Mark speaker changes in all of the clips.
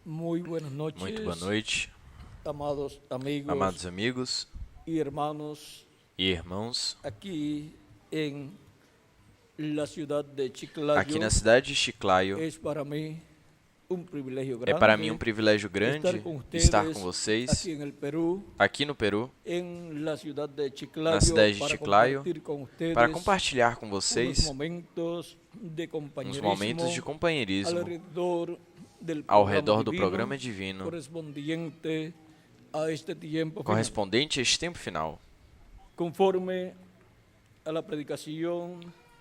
Speaker 1: Muy buenas
Speaker 2: Muito boa
Speaker 1: noches,
Speaker 2: noite,
Speaker 1: amados amigos
Speaker 2: amados amigos
Speaker 1: y hermanos
Speaker 2: e irmãos.
Speaker 1: aquí en la ciudad de
Speaker 2: Aqui na
Speaker 1: Chiclayo.
Speaker 2: cidade de Chiclayo,
Speaker 1: Es para mí un privilegio
Speaker 2: é para mim um
Speaker 1: grande
Speaker 2: privilégio
Speaker 1: estar
Speaker 2: grande
Speaker 1: con
Speaker 2: estar com
Speaker 1: ustedes
Speaker 2: vocês
Speaker 1: aquí en el Perú,
Speaker 2: aqui no Peru,
Speaker 1: en la ciudad de
Speaker 2: na
Speaker 1: Chiclayo,
Speaker 2: cidade de
Speaker 1: para
Speaker 2: Chiclayo,
Speaker 1: compartir con ustedes
Speaker 2: para compartilhar com
Speaker 1: unos
Speaker 2: vocês
Speaker 1: momentos de
Speaker 2: uns momentos de
Speaker 1: compañerismo
Speaker 2: companheirismo
Speaker 1: alrededor del
Speaker 2: ao
Speaker 1: programa
Speaker 2: redor do
Speaker 1: divino
Speaker 2: programa divino
Speaker 1: correspondiente a este tiempo final.
Speaker 2: correspondente a este tempo final.
Speaker 1: Conforme a la predicación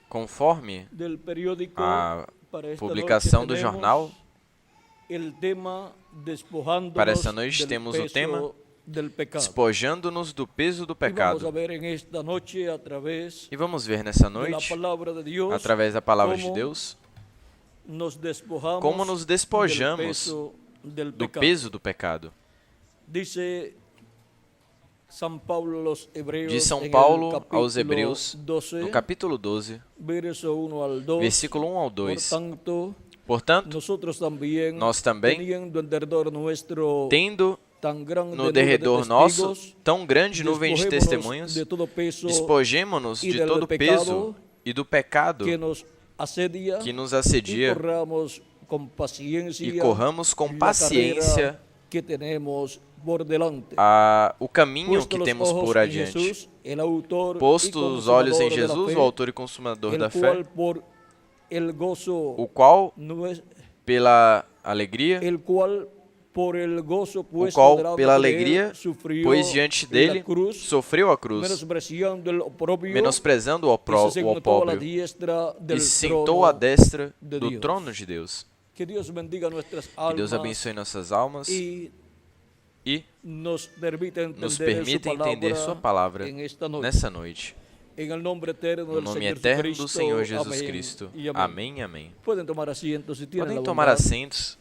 Speaker 2: Conforme
Speaker 1: del periódico,
Speaker 2: a
Speaker 1: para esta
Speaker 2: publicação
Speaker 1: noche
Speaker 2: do
Speaker 1: tenemos
Speaker 2: jornal,
Speaker 1: el tema despojándonos
Speaker 2: para esta noite
Speaker 1: del
Speaker 2: temos o
Speaker 1: peso
Speaker 2: tema
Speaker 1: del pecado.
Speaker 2: despojando-nos do peso do
Speaker 1: Y vamos a
Speaker 2: pecado.
Speaker 1: ver en esta noche a través
Speaker 2: E vamos ver nessa
Speaker 1: de la
Speaker 2: noite,
Speaker 1: palabra de Dios,
Speaker 2: através da palavra de
Speaker 1: cómo
Speaker 2: Deus,
Speaker 1: nos despojamos
Speaker 2: como nos
Speaker 1: del
Speaker 2: despojamos
Speaker 1: peso del
Speaker 2: do
Speaker 1: pecado.
Speaker 2: peso do pecado.
Speaker 1: Dice São Paulo aos Hebreus,
Speaker 2: De São
Speaker 1: en el
Speaker 2: Paulo
Speaker 1: capítulo
Speaker 2: aos Hebreus,
Speaker 1: 12,
Speaker 2: no capítulo 12,
Speaker 1: verso 1 al 2.
Speaker 2: versículo 1 ao 2.
Speaker 1: Portanto,
Speaker 2: Portanto,
Speaker 1: nosotros también,
Speaker 2: nós também,
Speaker 1: teniendo en derredor nuestro
Speaker 2: tendo
Speaker 1: tan grande
Speaker 2: no
Speaker 1: nube de
Speaker 2: derredor nosso
Speaker 1: testigos,
Speaker 2: tão grande nuvem de
Speaker 1: despojémonos
Speaker 2: testemunhos,
Speaker 1: de todo peso
Speaker 2: despojemo-nos
Speaker 1: e
Speaker 2: de
Speaker 1: del
Speaker 2: todo
Speaker 1: pecado
Speaker 2: peso e do pecado
Speaker 1: que nos asedia
Speaker 2: que nos
Speaker 1: y
Speaker 2: assedia
Speaker 1: corramos con paciencia
Speaker 2: e corramos com
Speaker 1: la
Speaker 2: paciência
Speaker 1: carrera que tenemos por delante.
Speaker 2: o caminho
Speaker 1: Puesto
Speaker 2: que
Speaker 1: los
Speaker 2: temos
Speaker 1: ojos
Speaker 2: por
Speaker 1: en
Speaker 2: adiante.
Speaker 1: Jesús, el autor y
Speaker 2: Posto os olhos em
Speaker 1: consumador de la
Speaker 2: Jesus,
Speaker 1: fe,
Speaker 2: o autor e consumador da
Speaker 1: el cual
Speaker 2: fé,
Speaker 1: por el gozo
Speaker 2: o qual,
Speaker 1: nues-
Speaker 2: pela alegria,
Speaker 1: el cual por el gozo
Speaker 2: o
Speaker 1: puesto
Speaker 2: qual,
Speaker 1: delante
Speaker 2: pela
Speaker 1: de él,
Speaker 2: alegria,
Speaker 1: sufrió
Speaker 2: pois diante
Speaker 1: la
Speaker 2: dele,
Speaker 1: cruz,
Speaker 2: sofreu a cruz,
Speaker 1: menospreciando el oprobio,
Speaker 2: menosprezando o
Speaker 1: y se sentó a la
Speaker 2: opróbrio,
Speaker 1: diestra del
Speaker 2: e se sentou
Speaker 1: trono
Speaker 2: à destra
Speaker 1: de
Speaker 2: do
Speaker 1: Dios.
Speaker 2: trono de Deus.
Speaker 1: Que Dios bendiga nuestras
Speaker 2: Que Deus
Speaker 1: almas
Speaker 2: abençoe nossas almas
Speaker 1: y
Speaker 2: e
Speaker 1: nos permita
Speaker 2: nos
Speaker 1: entender,
Speaker 2: permita entender Sua palavra
Speaker 1: en esta noche.
Speaker 2: nessa noite.
Speaker 1: En el nombre eterno
Speaker 2: No
Speaker 1: del
Speaker 2: nome
Speaker 1: Señor
Speaker 2: eterno do
Speaker 1: Jesucristo.
Speaker 2: Senhor Jesus
Speaker 1: Amén
Speaker 2: Cristo.
Speaker 1: y amén.
Speaker 2: Amém, amém.
Speaker 1: Pueden tomar asientos si tienen
Speaker 2: Podem
Speaker 1: la
Speaker 2: tomar
Speaker 1: bondad.
Speaker 2: assentos.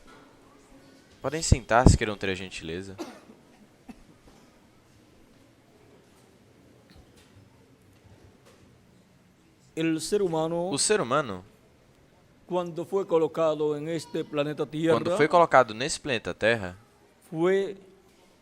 Speaker 2: Podem sentar se queiram ter a gentileza.
Speaker 1: El ser humano,
Speaker 2: O ser humano,
Speaker 1: cuando fue colocado en este planeta Tierra,
Speaker 2: quando foi colocado nesse planeta Terra,
Speaker 1: fue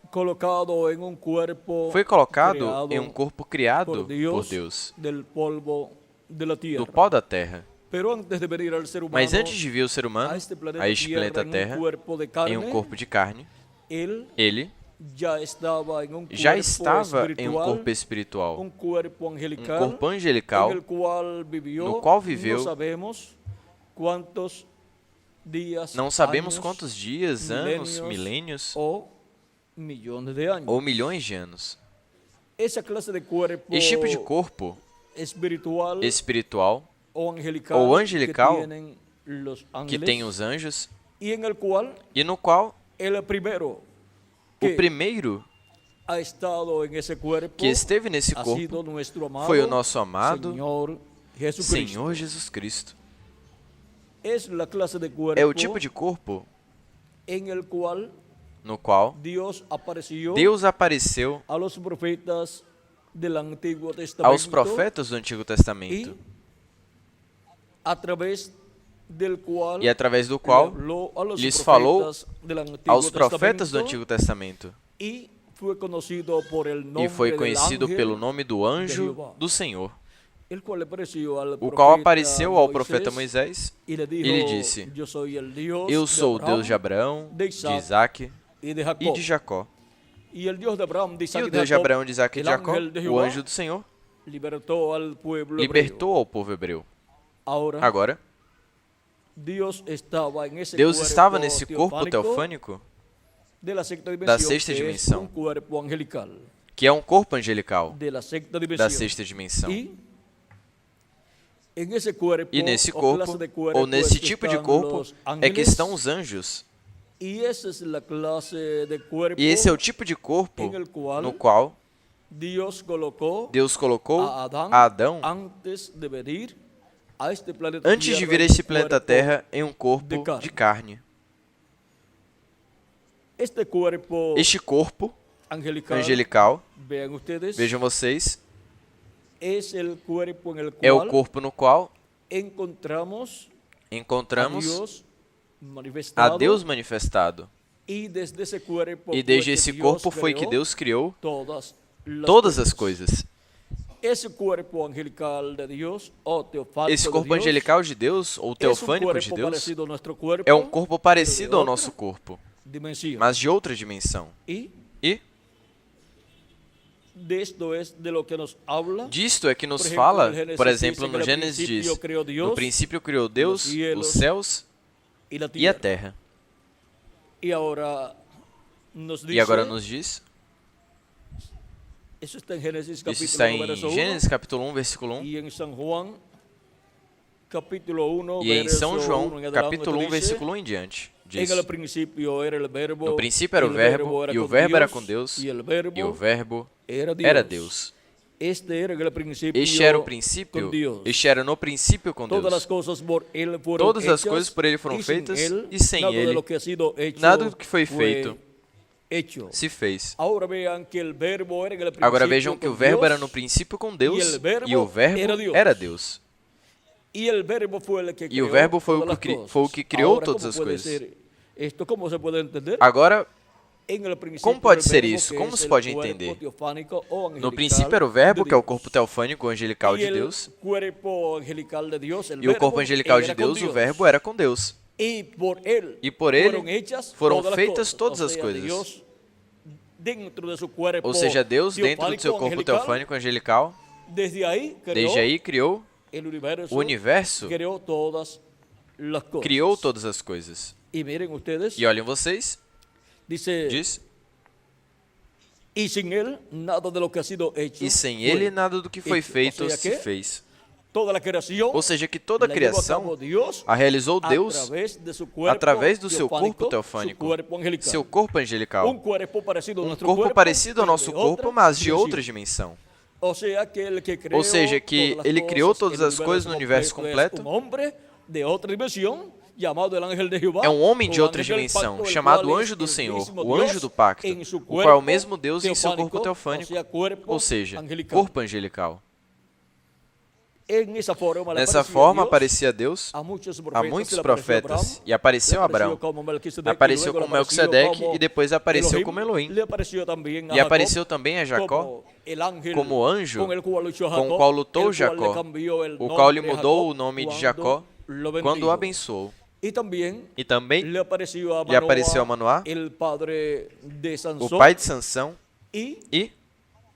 Speaker 1: colocado en un cuerpo
Speaker 2: foi colocado
Speaker 1: creado
Speaker 2: em um corpo criado
Speaker 1: por Dios,
Speaker 2: por Deus,
Speaker 1: del polvo de la tierra.
Speaker 2: do pó da terra.
Speaker 1: Pero antes de venir al ser humano,
Speaker 2: Mas antes de vir o ser humano
Speaker 1: a este planeta
Speaker 2: a este planeta
Speaker 1: en un
Speaker 2: Terra,
Speaker 1: cuerpo de carne,
Speaker 2: em um corpo de carne,
Speaker 1: él
Speaker 2: ele
Speaker 1: já estava em um
Speaker 2: já
Speaker 1: cuerpo
Speaker 2: estava em um
Speaker 1: espiritual,
Speaker 2: corpo espiritual,
Speaker 1: um corpo
Speaker 2: um
Speaker 1: angelical,
Speaker 2: corpo angelical,
Speaker 1: en el cual vivió,
Speaker 2: no qual viveu.
Speaker 1: não sabemos quantos dias,
Speaker 2: não sabemos
Speaker 1: anos,
Speaker 2: quantos dias, anos,
Speaker 1: milênios
Speaker 2: milênios
Speaker 1: ou milhões de anos.
Speaker 2: ou milhões de anos.
Speaker 1: Essa classe de corpo
Speaker 2: Esse tipo de corpo
Speaker 1: espiritual
Speaker 2: espiritual
Speaker 1: ou angelical,
Speaker 2: ou angelical
Speaker 1: que tienen los
Speaker 2: que
Speaker 1: ángeles,
Speaker 2: tem os anjos
Speaker 1: e en el cual
Speaker 2: e no qual
Speaker 1: el primero
Speaker 2: o
Speaker 1: que
Speaker 2: primeiro
Speaker 1: ha estado en esse cuerpo
Speaker 2: que esteve nesse
Speaker 1: ha
Speaker 2: corpo
Speaker 1: sido nuestro amado
Speaker 2: foi o nosso amado
Speaker 1: Senhor Jesucristo.
Speaker 2: Senhor Jesus Cristo.
Speaker 1: Es la clase de cuerpo
Speaker 2: É o tipo de corpo
Speaker 1: en el cual
Speaker 2: no qual
Speaker 1: Deus apareció
Speaker 2: Deus apareceu
Speaker 1: a los profetas del Antiguo Testamento
Speaker 2: aos profetas do Antigo Testamento
Speaker 1: a través del cual
Speaker 2: e através do
Speaker 1: le
Speaker 2: qual
Speaker 1: habló a los
Speaker 2: lhes falou
Speaker 1: profetas del Antiguo
Speaker 2: aos profetas do
Speaker 1: Testamento
Speaker 2: Antigo Testamento
Speaker 1: y fue conocido por el nombre
Speaker 2: e foi
Speaker 1: del
Speaker 2: conhecido
Speaker 1: ángel,
Speaker 2: pelo nome do anjo
Speaker 1: Jehová,
Speaker 2: do Senhor,
Speaker 1: el cual apareció al
Speaker 2: o qual
Speaker 1: profeta
Speaker 2: apareceu ao
Speaker 1: Moisés
Speaker 2: profeta Moisés
Speaker 1: y le dijo,
Speaker 2: e lhe disse:
Speaker 1: yo soy el Dios
Speaker 2: Eu
Speaker 1: de
Speaker 2: sou o
Speaker 1: Abraham
Speaker 2: Deus de Abraão,
Speaker 1: de
Speaker 2: de Isaac
Speaker 1: y de
Speaker 2: e
Speaker 1: Jacob.
Speaker 2: de Jacó.
Speaker 1: Y el Dios de Abraham, de
Speaker 2: E
Speaker 1: Isaac
Speaker 2: o
Speaker 1: y de
Speaker 2: Deus de
Speaker 1: Jacob,
Speaker 2: Abraão, de Isaac e de
Speaker 1: el
Speaker 2: Jacó,
Speaker 1: ángel de
Speaker 2: o
Speaker 1: Jehová,
Speaker 2: anjo do Senhor,
Speaker 1: libertó al pueblo
Speaker 2: libertou ao povo hebreu.
Speaker 1: hebreo.
Speaker 2: Agora,
Speaker 1: Deus estava nesse
Speaker 2: Deus
Speaker 1: corpo
Speaker 2: estava nesse corpo
Speaker 1: teofânico
Speaker 2: teofânico
Speaker 1: de la sexta dimensão,
Speaker 2: da sexta
Speaker 1: que
Speaker 2: dimensão,
Speaker 1: é um corpo angelical
Speaker 2: que é um corpo angelical
Speaker 1: de la sexta
Speaker 2: da
Speaker 1: dimensão.
Speaker 2: sexta dimensão.
Speaker 1: E nesse corpo,
Speaker 2: E nesse
Speaker 1: ou classe
Speaker 2: corpo,
Speaker 1: de corpo,
Speaker 2: ou nesse
Speaker 1: é que
Speaker 2: tipo de
Speaker 1: estão
Speaker 2: corpo,
Speaker 1: os
Speaker 2: é que
Speaker 1: ángeles,
Speaker 2: estão os anjos.
Speaker 1: e essa é a classe de corpo
Speaker 2: E esse é o tipo de corpo
Speaker 1: em el qual
Speaker 2: no qual
Speaker 1: Deus colocou
Speaker 2: Deus colocou
Speaker 1: a
Speaker 2: a Adão
Speaker 1: antes de vir a este planeta
Speaker 2: antes de
Speaker 1: Tierra,
Speaker 2: vir a
Speaker 1: em
Speaker 2: este
Speaker 1: um
Speaker 2: planeta
Speaker 1: corpo
Speaker 2: Terra em um corpo
Speaker 1: de carne.
Speaker 2: de carne.
Speaker 1: Este corpo
Speaker 2: Este corpo
Speaker 1: angelical, vean ustedes,
Speaker 2: vejam vocês,
Speaker 1: é o corpo en el
Speaker 2: é o
Speaker 1: cual
Speaker 2: corpo no qual
Speaker 1: encontramos
Speaker 2: encontramos
Speaker 1: a Deus
Speaker 2: a Deus manifestado
Speaker 1: Y desde ese cuerpo
Speaker 2: E
Speaker 1: fue
Speaker 2: desde
Speaker 1: que
Speaker 2: esse
Speaker 1: Dios
Speaker 2: corpo foi que
Speaker 1: creó
Speaker 2: Deus criou
Speaker 1: todas
Speaker 2: as coisas.
Speaker 1: Esse cuerpo angelical de Dios, o teofánico
Speaker 2: Esse
Speaker 1: de
Speaker 2: corpo
Speaker 1: Dios,
Speaker 2: angelical de Deus, ou
Speaker 1: es un
Speaker 2: teofânico de
Speaker 1: cuerpo
Speaker 2: Deus,
Speaker 1: parecido a nuestro cuerpo,
Speaker 2: é um corpo parecido
Speaker 1: pero
Speaker 2: ao
Speaker 1: de
Speaker 2: nosso
Speaker 1: otra
Speaker 2: corpo,
Speaker 1: dimensión.
Speaker 2: mas de outra dimensão.
Speaker 1: Y
Speaker 2: E
Speaker 1: de esto es de lo que nos habla.
Speaker 2: disto é que nos
Speaker 1: Por exemplo,
Speaker 2: fala,
Speaker 1: no Gênesis
Speaker 2: por
Speaker 1: diz
Speaker 2: exemplo,
Speaker 1: que
Speaker 2: no
Speaker 1: no
Speaker 2: Gênesis diz,
Speaker 1: princípio criou Deus
Speaker 2: no princípio criou Deus
Speaker 1: os cielos
Speaker 2: os céus
Speaker 1: Y la
Speaker 2: e
Speaker 1: tierra.
Speaker 2: a terra.
Speaker 1: Y ahora nos dice,
Speaker 2: E agora nos diz,
Speaker 1: eso está en Génesis
Speaker 2: isso
Speaker 1: capítulo
Speaker 2: está em
Speaker 1: 1, verso 1,
Speaker 2: Gênesis capítulo 1, versículo 1,
Speaker 1: y en San Juan capítulo 1,
Speaker 2: e em
Speaker 1: verso
Speaker 2: São
Speaker 1: 1
Speaker 2: João
Speaker 1: en adelante
Speaker 2: capítulo 1,
Speaker 1: dice,
Speaker 2: versículo 1 em diante. Diz,
Speaker 1: en el principio era el verbo,
Speaker 2: no princípio era
Speaker 1: y
Speaker 2: o
Speaker 1: el
Speaker 2: verbo, e o
Speaker 1: con
Speaker 2: verbo era
Speaker 1: Dios,
Speaker 2: com Deus,
Speaker 1: y el
Speaker 2: e o verbo
Speaker 1: era Dios.
Speaker 2: era Deus.
Speaker 1: Este era el principio
Speaker 2: Este era o
Speaker 1: con
Speaker 2: princípio,
Speaker 1: Dios.
Speaker 2: este era no princípio com
Speaker 1: Todas as
Speaker 2: Deus.
Speaker 1: coisas por ele foram
Speaker 2: Todas as
Speaker 1: hechas,
Speaker 2: coisas por ele foram
Speaker 1: e
Speaker 2: feitas,
Speaker 1: ele,
Speaker 2: e sem
Speaker 1: nada de
Speaker 2: ele,
Speaker 1: lo que ha sido hecho
Speaker 2: nada do que foi
Speaker 1: fue
Speaker 2: feito
Speaker 1: hecho.
Speaker 2: se fez.
Speaker 1: Agora vejam que o verbo era el
Speaker 2: Agora vejam
Speaker 1: principio
Speaker 2: que o
Speaker 1: con
Speaker 2: verbo
Speaker 1: Dios,
Speaker 2: era no princípio com Deus,
Speaker 1: e o verbo
Speaker 2: e o verbo
Speaker 1: era Deus.
Speaker 2: era Deus.
Speaker 1: E o verbo foi o que
Speaker 2: E
Speaker 1: criou
Speaker 2: o verbo foi
Speaker 1: todas
Speaker 2: o
Speaker 1: as
Speaker 2: que
Speaker 1: coisas.
Speaker 2: foi o que criou
Speaker 1: Agora,
Speaker 2: todas
Speaker 1: como
Speaker 2: as
Speaker 1: pode
Speaker 2: coisas.
Speaker 1: ser isto, como se pode entender?
Speaker 2: Agora,
Speaker 1: En el principio
Speaker 2: como pode
Speaker 1: el
Speaker 2: ser
Speaker 1: verbo,
Speaker 2: isso?
Speaker 1: que
Speaker 2: Como
Speaker 1: es
Speaker 2: se
Speaker 1: el
Speaker 2: pode
Speaker 1: cuerpo
Speaker 2: entender?
Speaker 1: teofánico o
Speaker 2: no
Speaker 1: angelical
Speaker 2: princípio era o verbo,
Speaker 1: de
Speaker 2: que é o
Speaker 1: Deus.
Speaker 2: corpo teofânico angelical
Speaker 1: E
Speaker 2: de
Speaker 1: el
Speaker 2: Deus,
Speaker 1: cuerpo angelical de Dios, el
Speaker 2: e o
Speaker 1: verbo,
Speaker 2: corpo angelical de
Speaker 1: era con
Speaker 2: Deus, o
Speaker 1: Dios.
Speaker 2: verbo era com Deus.
Speaker 1: E por ele,
Speaker 2: E por ele foram
Speaker 1: todas as
Speaker 2: feitas
Speaker 1: coisas.
Speaker 2: todas
Speaker 1: Ou
Speaker 2: as
Speaker 1: seja,
Speaker 2: coisas.
Speaker 1: Deus, dentro de seu corpo
Speaker 2: Ou seja, Deus dentro do seu
Speaker 1: teofánico
Speaker 2: corpo
Speaker 1: angelical,
Speaker 2: teofânico angelical,
Speaker 1: desde aí criou
Speaker 2: desde aí criou
Speaker 1: o
Speaker 2: universo,
Speaker 1: criou todas as coisas.
Speaker 2: criou todas as coisas.
Speaker 1: E mirem ustedes,
Speaker 2: E olhem vocês,
Speaker 1: dice,
Speaker 2: diz,
Speaker 1: e sem ele nada de lo que ha sido hecho.
Speaker 2: e sem
Speaker 1: foi
Speaker 2: ele nada do que foi
Speaker 1: hecho.
Speaker 2: feito
Speaker 1: Ou seja,
Speaker 2: se
Speaker 1: que
Speaker 2: fez.
Speaker 1: toda a criação
Speaker 2: Ou seja, que toda a
Speaker 1: la llevó a
Speaker 2: criação
Speaker 1: cabo Deus
Speaker 2: a realizou Deus através do seu corpo teofânico, seu corpo angelical.
Speaker 1: corpo parecido ao
Speaker 2: Um
Speaker 1: nosso
Speaker 2: corpo parecido ao
Speaker 1: pero
Speaker 2: nosso
Speaker 1: de
Speaker 2: corpo,
Speaker 1: outra
Speaker 2: mas de
Speaker 1: dimensão.
Speaker 2: outra dimensão.
Speaker 1: Ou seja, que ele que criou
Speaker 2: Ou seja, que
Speaker 1: todas as
Speaker 2: ele criou
Speaker 1: coisas,
Speaker 2: todas
Speaker 1: el
Speaker 2: as coisas no universo completo.
Speaker 1: homem de outra dimensão, chamado el ángel de Jehová,
Speaker 2: É um homem de
Speaker 1: o
Speaker 2: outra
Speaker 1: ángel del
Speaker 2: dimensão,
Speaker 1: pacto, el
Speaker 2: chamado
Speaker 1: cual
Speaker 2: anjo
Speaker 1: es
Speaker 2: do
Speaker 1: el
Speaker 2: Senhor,
Speaker 1: mismo
Speaker 2: o
Speaker 1: Dios
Speaker 2: anjo do pacto,
Speaker 1: en su
Speaker 2: o qual é o
Speaker 1: cuerpo
Speaker 2: mesmo Deus em seu corpo
Speaker 1: teofánico,
Speaker 2: teofânico,
Speaker 1: cuerpo
Speaker 2: ou seja,
Speaker 1: angelical.
Speaker 2: corpo angelical.
Speaker 1: En esa forma, le
Speaker 2: Nessa
Speaker 1: apareció
Speaker 2: forma
Speaker 1: Dios
Speaker 2: aparecia Deus
Speaker 1: a muitos
Speaker 2: a muitos profetas, e
Speaker 1: le
Speaker 2: apareceu a
Speaker 1: apareció
Speaker 2: Abraão,
Speaker 1: como Melquisedeque,
Speaker 2: apareceu
Speaker 1: luego
Speaker 2: com
Speaker 1: le apareció
Speaker 2: Melquisedeque
Speaker 1: como
Speaker 2: e depois apareceu
Speaker 1: Elohim,
Speaker 2: como Elohim.
Speaker 1: le apareció también a
Speaker 2: E
Speaker 1: Jacob
Speaker 2: apareceu também a Jacó
Speaker 1: como el ángel
Speaker 2: como anjo
Speaker 1: con el cual luchó
Speaker 2: com
Speaker 1: Jacob,
Speaker 2: o qual lutou
Speaker 1: el cual le
Speaker 2: Jacó,
Speaker 1: cambió el
Speaker 2: o qual lhe
Speaker 1: nombre a
Speaker 2: mudou
Speaker 1: Jacob
Speaker 2: o nome de
Speaker 1: cuando
Speaker 2: Jacó
Speaker 1: lo bendijo.
Speaker 2: quando o abençoou.
Speaker 1: E também
Speaker 2: E também
Speaker 1: lhe apareceu a
Speaker 2: lhe apareceu a Manoá,
Speaker 1: el padre de
Speaker 2: o
Speaker 1: Sansón,
Speaker 2: pai de Sansão,
Speaker 1: e
Speaker 2: e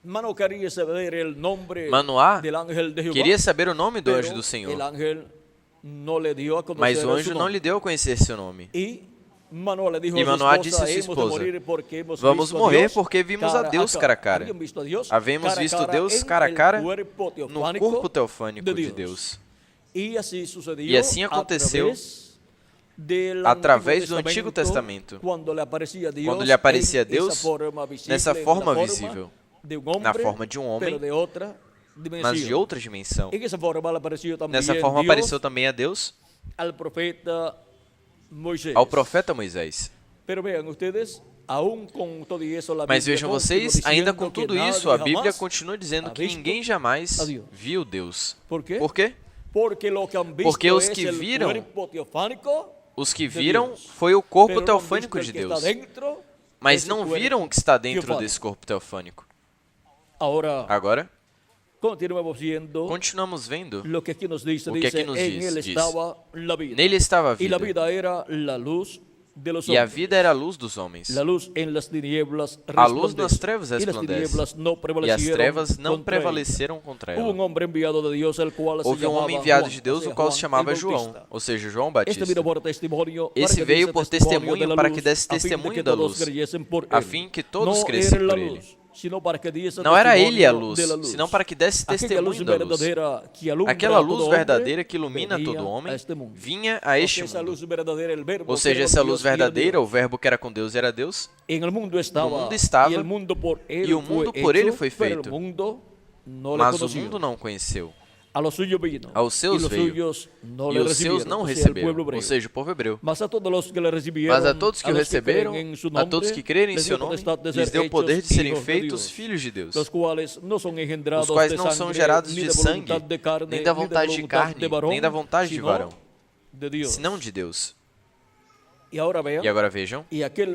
Speaker 1: Manoá queria saber el nombre
Speaker 2: Manoá
Speaker 1: del ángel de Jehová,
Speaker 2: queria saber o nome do
Speaker 1: pero
Speaker 2: anjo do Senhor,
Speaker 1: el ángel no le dio a conocer
Speaker 2: mas o
Speaker 1: su
Speaker 2: anjo não
Speaker 1: nombre.
Speaker 2: lhe deu a conhecer seu nome.
Speaker 1: E Manoá le dijo
Speaker 2: E
Speaker 1: a sua
Speaker 2: Manoá
Speaker 1: esposa,
Speaker 2: disse a sua
Speaker 1: "Hemos de
Speaker 2: esposa,
Speaker 1: morir porque hemos
Speaker 2: vamos
Speaker 1: visto a
Speaker 2: morrer
Speaker 1: Deus
Speaker 2: porque vimos a Deus cara a cara.
Speaker 1: Havíamos visto a Deus
Speaker 2: Havemos
Speaker 1: cara a
Speaker 2: visto
Speaker 1: cara
Speaker 2: Deus
Speaker 1: en
Speaker 2: cara a
Speaker 1: el
Speaker 2: cara
Speaker 1: cuerpo
Speaker 2: no
Speaker 1: teofánico
Speaker 2: corpo teofânico de
Speaker 1: Deus.
Speaker 2: Deus.
Speaker 1: E assim sucedeu
Speaker 2: E assim aconteceu através do Antigo Testamento,
Speaker 1: quando lhe aparecia Deus,
Speaker 2: quando lhe aparecia
Speaker 1: em
Speaker 2: Deus
Speaker 1: essa forma visível,
Speaker 2: nessa forma
Speaker 1: na forma
Speaker 2: visível,
Speaker 1: de um homem,
Speaker 2: na forma de um homem,
Speaker 1: pero de outra dimensão.
Speaker 2: mas de outra dimensão.
Speaker 1: Em essa forma lhe apareceu também
Speaker 2: Nessa forma
Speaker 1: Deus
Speaker 2: apareceu também a Deus,
Speaker 1: ao profeta Moisés.
Speaker 2: ao profeta Moisés.
Speaker 1: Pero vean ustedes, aún com todo isso, a
Speaker 2: Mas
Speaker 1: Bíblia
Speaker 2: vejam
Speaker 1: continua
Speaker 2: vocês, ainda com
Speaker 1: dizendo que
Speaker 2: tudo isso,
Speaker 1: nadie
Speaker 2: a Bíblia
Speaker 1: jamás
Speaker 2: continua dizendo
Speaker 1: ha
Speaker 2: que
Speaker 1: visto
Speaker 2: ninguém jamais
Speaker 1: a Deus.
Speaker 2: viu Deus.
Speaker 1: ¿Por quê?
Speaker 2: Por quê?
Speaker 1: Porque lo que han visto
Speaker 2: Porque os
Speaker 1: es
Speaker 2: que
Speaker 1: el
Speaker 2: viram,
Speaker 1: cuerpo teofánico,
Speaker 2: Os que
Speaker 1: de
Speaker 2: viram
Speaker 1: Deus.
Speaker 2: foi o corpo
Speaker 1: pero no han
Speaker 2: teofânico
Speaker 1: visto
Speaker 2: de
Speaker 1: el que está
Speaker 2: Deus,
Speaker 1: dentro
Speaker 2: mas
Speaker 1: desse
Speaker 2: não
Speaker 1: cuerpo
Speaker 2: viram o que está dentro
Speaker 1: teofánico.
Speaker 2: desse corpo teofânico.
Speaker 1: Ahora,
Speaker 2: Agora,
Speaker 1: continuamos viendo
Speaker 2: continuamos vendo.
Speaker 1: lo que aquí nos dice.
Speaker 2: O que
Speaker 1: Dice,
Speaker 2: aqui nos
Speaker 1: en
Speaker 2: diz,
Speaker 1: él
Speaker 2: diz.
Speaker 1: estaba la vida.
Speaker 2: Nele estava a
Speaker 1: Y la
Speaker 2: vida,
Speaker 1: vida era la luz de los
Speaker 2: e a
Speaker 1: hombres.
Speaker 2: vida era a luz dos homens.
Speaker 1: La luz en las tinieblas
Speaker 2: A luz nas
Speaker 1: resplandece.
Speaker 2: trevas
Speaker 1: Y las
Speaker 2: resplandece,
Speaker 1: tinieblas no
Speaker 2: e as
Speaker 1: prevalecieron
Speaker 2: trevas não
Speaker 1: contra ella.
Speaker 2: prevaleceram contra
Speaker 1: Hubo
Speaker 2: ela.
Speaker 1: un hombre enviado de Dios, el cual se
Speaker 2: Houve um
Speaker 1: llamaba
Speaker 2: homem enviado
Speaker 1: Juan,
Speaker 2: de Deus,
Speaker 1: o sea,
Speaker 2: o qual se
Speaker 1: Juan
Speaker 2: chamava
Speaker 1: el
Speaker 2: João,
Speaker 1: Bautista.
Speaker 2: ou seja, João
Speaker 1: Este
Speaker 2: Batista.
Speaker 1: vino por testimonio,
Speaker 2: Esse
Speaker 1: para que
Speaker 2: veio
Speaker 1: diese
Speaker 2: por
Speaker 1: testimonio
Speaker 2: testemunho
Speaker 1: de la
Speaker 2: para
Speaker 1: luz,
Speaker 2: que desse
Speaker 1: a fin de
Speaker 2: testemunho
Speaker 1: que
Speaker 2: da
Speaker 1: todos
Speaker 2: luz,
Speaker 1: creyesen por
Speaker 2: a
Speaker 1: él.
Speaker 2: fim que todos
Speaker 1: No
Speaker 2: crescem
Speaker 1: era la
Speaker 2: por ele.
Speaker 1: luz, sino para que diese
Speaker 2: Não era ele a
Speaker 1: testimonio
Speaker 2: luz,
Speaker 1: de la luz.
Speaker 2: senão para que desse
Speaker 1: Aquella luz
Speaker 2: testemunho da luz.
Speaker 1: verdadeira que alumbra
Speaker 2: Aquela
Speaker 1: a
Speaker 2: luz
Speaker 1: todo hombre,
Speaker 2: verdadeira que ilumina
Speaker 1: venía
Speaker 2: todo
Speaker 1: a
Speaker 2: homem
Speaker 1: este mundo.
Speaker 2: vinha a
Speaker 1: Porque
Speaker 2: este
Speaker 1: esa
Speaker 2: mundo.
Speaker 1: luz verdadeira, el verbo
Speaker 2: Ou
Speaker 1: que
Speaker 2: seja,
Speaker 1: era
Speaker 2: essa
Speaker 1: Dios,
Speaker 2: luz
Speaker 1: era
Speaker 2: verdadeira,
Speaker 1: Dios.
Speaker 2: o verbo que era com Deus era Deus,
Speaker 1: En el mundo estaba,
Speaker 2: mundo estava,
Speaker 1: y el mundo por él
Speaker 2: e o mundo
Speaker 1: fue
Speaker 2: por ele
Speaker 1: hecho,
Speaker 2: foi
Speaker 1: pero
Speaker 2: feito.
Speaker 1: el mundo no le
Speaker 2: mas o
Speaker 1: conoció.
Speaker 2: mundo não o conheceu.
Speaker 1: A los suyos vino,
Speaker 2: Aos seus
Speaker 1: y los
Speaker 2: veio,
Speaker 1: suyos no
Speaker 2: E
Speaker 1: le
Speaker 2: os seus
Speaker 1: recibieron,
Speaker 2: não
Speaker 1: o sea, el
Speaker 2: receberam,
Speaker 1: pueblo hebreo.
Speaker 2: ou seja, o povo hebreu.
Speaker 1: Mas a todos los que le recibieron,
Speaker 2: Mas a todos que o
Speaker 1: los
Speaker 2: receberam,
Speaker 1: creen en su
Speaker 2: a
Speaker 1: nombre,
Speaker 2: todos que crerem em
Speaker 1: les
Speaker 2: seu
Speaker 1: dio
Speaker 2: nome,
Speaker 1: potestad de
Speaker 2: lhes
Speaker 1: ser
Speaker 2: deu o poder de
Speaker 1: hechos
Speaker 2: serem
Speaker 1: hijos de
Speaker 2: feitos
Speaker 1: Dios,
Speaker 2: filhos de Deus,
Speaker 1: los cuales no son engendrados
Speaker 2: os quais
Speaker 1: de
Speaker 2: não são
Speaker 1: sangre,
Speaker 2: gerados
Speaker 1: ni
Speaker 2: de
Speaker 1: de
Speaker 2: sangue,
Speaker 1: voluntad de carne,
Speaker 2: nem da
Speaker 1: ni de
Speaker 2: vontade de
Speaker 1: voluntad
Speaker 2: carne,
Speaker 1: de varón,
Speaker 2: nem da vontade de
Speaker 1: sino
Speaker 2: varão,
Speaker 1: de Dios.
Speaker 2: senão de Deus.
Speaker 1: E agora
Speaker 2: vejam,
Speaker 1: e aquele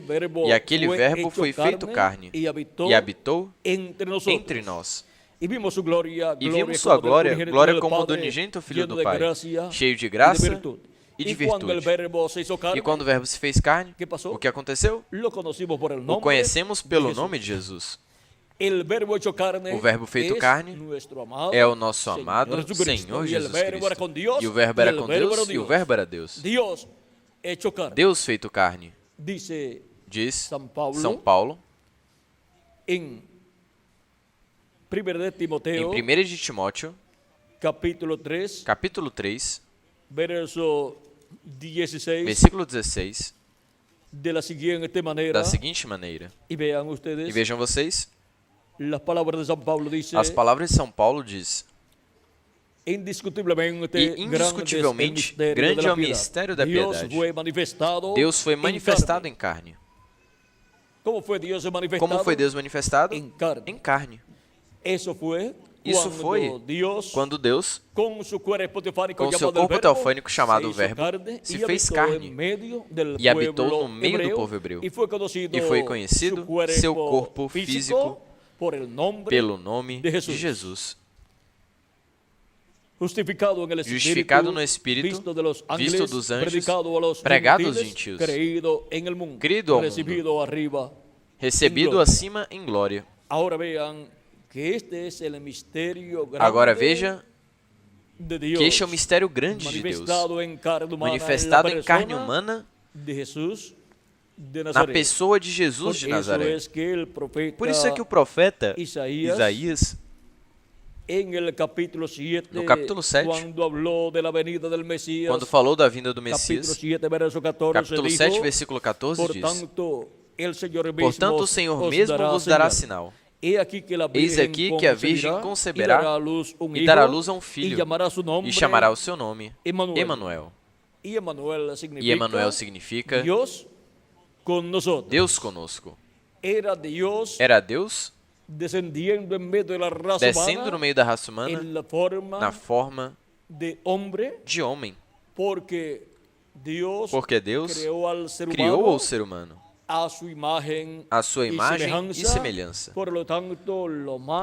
Speaker 2: verbo foi feito carne e habitou entre nós.
Speaker 1: E vimos sua glória,
Speaker 2: glória como do unigênito Filho do Pai, cheio de graça e de virtude. E quando o verbo se fez carne, o que aconteceu? O conhecemos pelo nome de Jesus. O verbo feito carne é o nosso amado Senhor Jesus Cristo. E o verbo era com Deus e o verbo era Deus. Deus feito carne, diz São Paulo,
Speaker 1: em 1
Speaker 2: de Timóteo, capítulo 3, versículo 16, da seguinte maneira.
Speaker 1: E
Speaker 2: vejam vocês,
Speaker 1: as
Speaker 2: palavras de São Paulo diz:
Speaker 1: indiscutivelmente
Speaker 2: grande é o mistério da piedade. Deus foi manifestado em carne.
Speaker 1: Como foi Deus
Speaker 2: manifestado? Em carne. Isso foi quando Deus, com seu corpo teofânico chamado Verbo, se fez carne e habitou no meio do povo hebreu. E foi conhecido seu corpo físico pelo nome de Jesus. Justificado no Espírito, visto dos anjos, pregado aos gentios, crido ao mundo, recebido acima em glória. Agora veja que este é o mistério grande de Deus, manifestado em carne humana na pessoa de Jesus de Nazaré. Por isso é que o profeta Isaías, no capítulo 7, quando falou da vinda do Messias, capítulo 7, versículo 14, diz: portanto, o Senhor mesmo vos dará sinal. Eis aqui que a Virgem conceberá e dará à luz a um filho, e chamará o seu nome Emanuel. E Emanuel significa Deus conosco. Era Deus descendo no meio da raça humana na forma de homem. Porque Deus criou o ser humano à sua imagem e semelhança.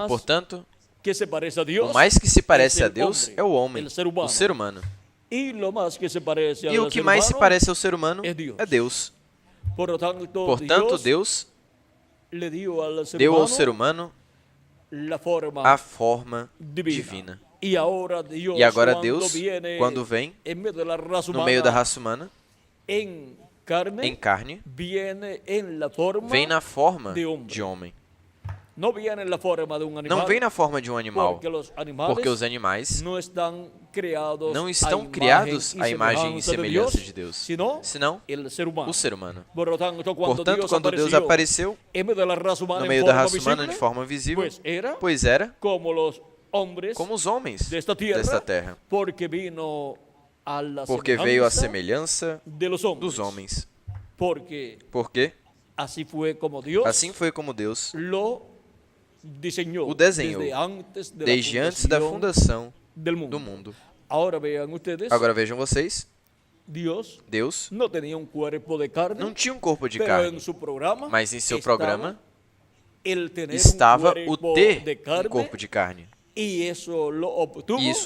Speaker 2: Portanto, o mais que se parece a Deus é o homem, o ser humano. E o que mais se parece ao ser humano é Deus. Portanto, Deus deu ao ser humano a forma divina. E agora Deus, quando vem no meio da raça humana, em carne, vem na forma de homem. Não vem na forma de um animal, porque os animais não estão criados à imagem e semelhança de Deus, senão o ser humano. Portanto, quando Deus apareceu no meio da raça humana de forma visível, pois era como os homens desta terra, porque veio à semelhança dos homens. Porque assim foi como Deus o desenhou desde antes da fundação do mundo. Agora vejam vocês, Deus não tinha um corpo de carne, mas em seu programa estava o ter um corpo de carne. E isso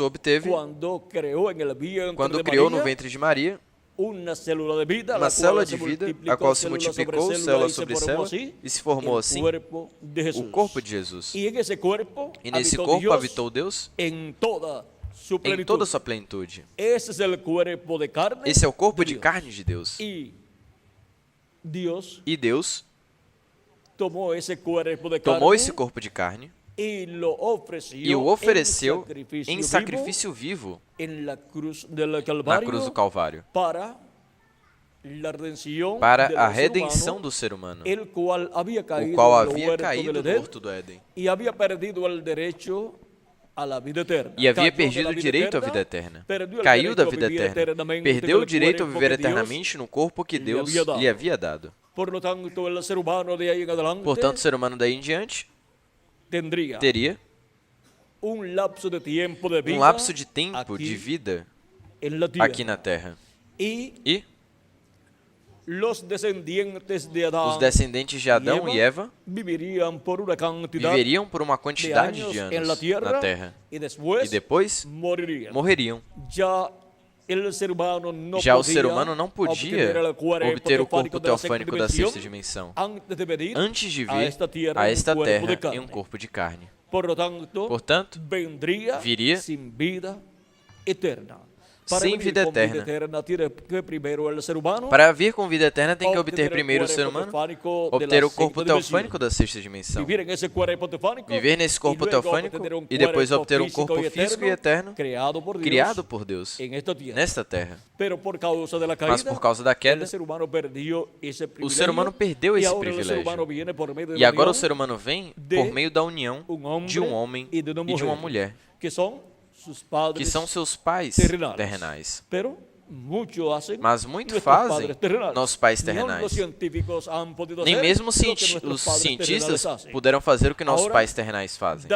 Speaker 2: obteve quando criou no ventre de Maria uma célula de vida, a qual se multiplicou célula sobre célula e se formou assim o corpo de Jesus. E nesse corpo habitou Deus em toda sua plenitude. Esse é o corpo de carne de Deus. E Deus tomou esse corpo de carne e o ofereceu em sacrifício vivo na cruz do Calvário para a redenção do ser humano, o qual havia caído morto do Éden e havia perdido o direito à vida eterna. Caiu da vida eterna, perdeu o direito a viver eternamente no corpo que Deus lhe havia dado. Portanto, o ser humano daí em diante teria um lapso de tempo de vida aqui na Terra. E
Speaker 1: Os
Speaker 2: descendentes de Adão e Eva viveriam por uma quantidade de anos na terra e depois morreriam. Já o ser humano não podia obter o corpo teofânico da sexta dimensão antes de vir a esta terra em um corpo de carne. Portanto, viria sem vida eterna. Para vir com vida eterna, tem que obter primeiro o ser humano, obter o corpo teofânico da sexta dimensão, viver nesse corpo teofânico e depois obter um corpo físico e eterno criado por Deus nesta terra. Mas por causa da queda, o ser humano perdeu esse privilégio. E agora o ser humano vem por meio da união de um homem e de uma mulher, que são seus pais terrenais. Mas muito fazem nossos pais terrenais. Nem mesmo os cientistas puderam fazer o que nossos pais terrenais fazem.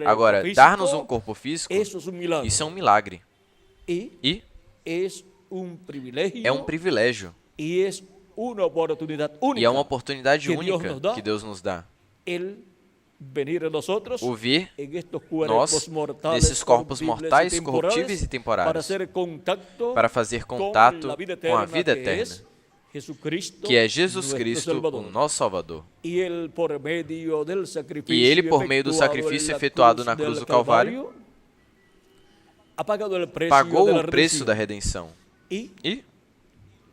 Speaker 2: Agora, dar-nos um corpo físico, isso é um milagre. E é um privilégio. E é uma oportunidade única que Deus nos dá. O vir nós, nesses corpos mortais, corruptíveis e temporários, para fazer contato com a vida eterna, que é Jesus Cristo, o nosso Salvador. E Ele, por meio do sacrifício efetuado na cruz do Calvário, pagou o preço da redenção. E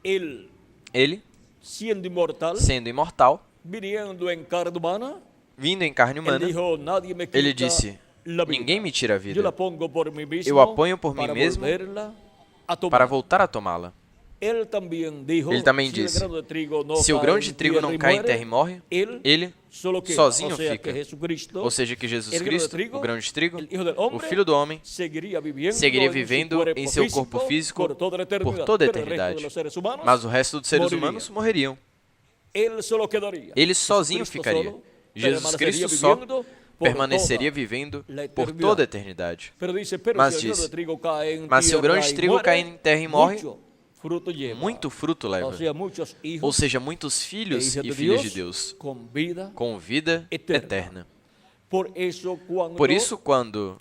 Speaker 2: Ele, sendo imortal, vindo em carne humana, ele disse: ninguém me tira a vida. Eu a ponho por mim mesmo para voltar a tomá-la. Ele também disse: se o grão de trigo não cai em terra e morre, ele sozinho fica. Ou seja, que Jesus Cristo, o grão de trigo, o Filho do Homem, seguiria vivendo em seu corpo físico por toda a eternidade. Mas o resto dos seres humanos morreriam. Ele sozinho ficaria. Jesus Cristo só permaneceria vivendo por toda a eternidade. Mas diz: mas se o grão de trigo cair em terra e morre, muito fruto leva. Ou seja, muitos filhos e filhas de Deus com vida eterna. Por isso, quando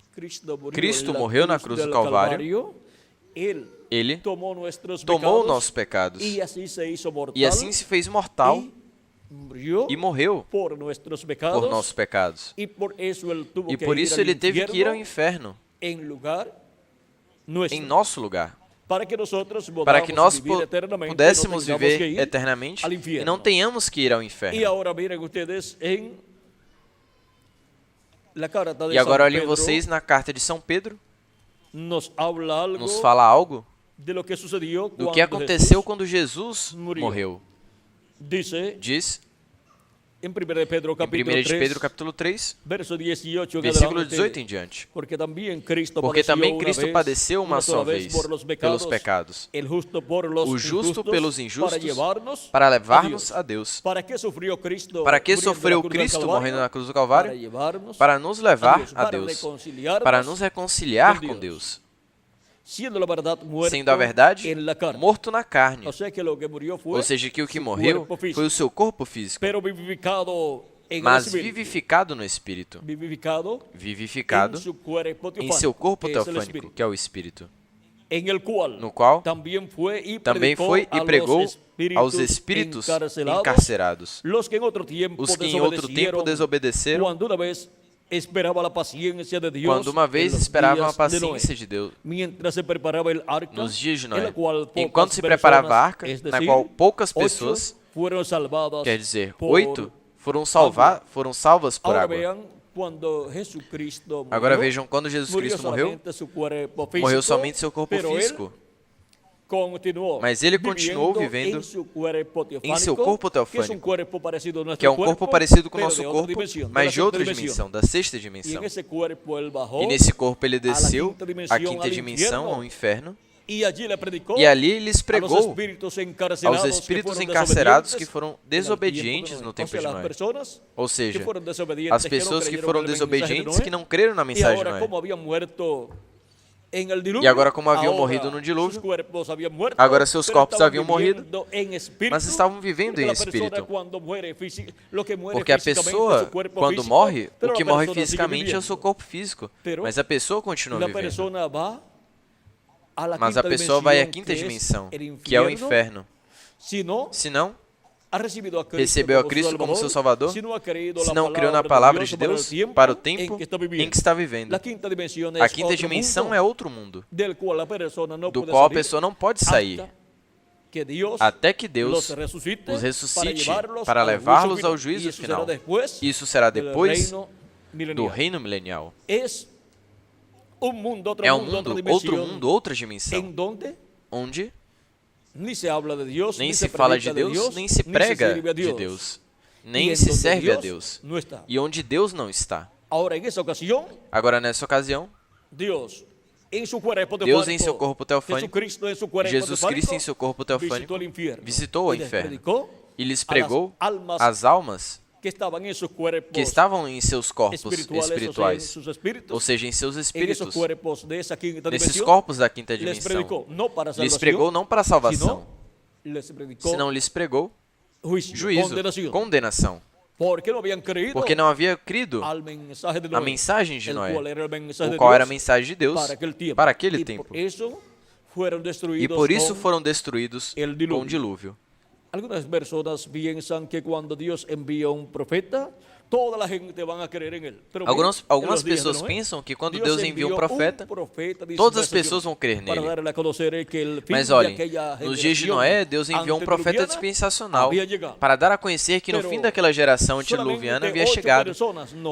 Speaker 2: Cristo morreu na cruz do Calvário, Ele tomou nossos pecados e assim se fez mortal e morreu por nossos pecados. E por isso ele teve que ir ao inferno em nosso lugar, para que nós pudéssemos viver eternamente e não tenhamos que ir ao inferno. E agora olhem vocês na carta de São Pedro, nos fala algo do que aconteceu quando Jesus morreu. Diz em 1 de Pedro capítulo 3, versículo 18 em diante: porque também Cristo padeceu uma só vez pelos pecados, o justo pelos injustos, para levar-nos a Deus. Para que sofreu Cristo morrendo na cruz do Calvário? Para nos levar a Deus, para nos reconciliar com Deus. Sendo a verdade, morto na carne. Ou seja, que o que morreu foi o seu corpo físico, mas vivificado no Espírito. Vivificado em seu corpo teofânico, que é o Espírito, no qual também foi e pregou aos espíritos encarcerados, os que em outro tempo desobedeceram, quando uma vez esperavam a paciência de Deus nos dias de Noé, enquanto se preparava a arca, na qual poucas pessoas, quer dizer, 8, foram salvas por água. Agora vejam, quando Jesus Cristo morreu somente seu corpo físico, mas ele continuou vivendo em seu corpo teofânico, que é um corpo parecido com o nosso corpo, mas de outra dimensão, da sexta dimensão. E nesse corpo ele desceu à quinta dimensão, ao inferno, e ali ele lhes pregou aos espíritos encarcerados que foram desobedientes no tempo de Noé. Ou seja, as pessoas que foram desobedientes, que não creram na mensagem de Noé. E agora, como haviam morrido no dilúvio, agora seus corpos haviam morrido, mas estavam vivendo em espírito. Porque a pessoa, quando morre, o que morre fisicamente é o seu corpo físico, mas a pessoa continua vivendo. Mas a pessoa vai à quinta dimensão, que é o inferno. Se não recebeu a Cristo como seu Salvador, se não creu na palavra de Deus para o tempo em que está vivendo. A quinta dimensão é outro mundo, do qual a pessoa não pode sair, até que Deus os ressuscite para levá-los ao juízo final. Isso será depois do reino milenial. É um mundo, outro mundo, outra dimensão, onde nem se fala de Deus, nem se prega de Deus, nem se serve a Deus, e onde Deus não está. Agora, nessa ocasião, Deus em seu corpo teofânico, Jesus Cristo em seu corpo teofânico, visitou o inferno e lhes pregou às almas que estavam em seus corpos espirituais, ou seja, em seus espíritos, nesses corpos da quinta dimensão. Lhes pregou não para a salvação, senão lhes pregou juízo, condenação, porque não havia crido a mensagem de Noé, o qual era a mensagem de Deus para aquele tempo. E por isso foram destruídos com o dilúvio.
Speaker 1: Algumas pessoas pensam que quando Deus envia profeta, toda a gente vai crer em ele.
Speaker 2: Algumas pessoas pensam que quando Deus envia um profeta, todas as pessoas vão crer nele. Mas olhem, nos dias de Noé, Deus enviou um profeta dispensacional para dar a conhecer que no fim daquela geração antediluviana havia chegado.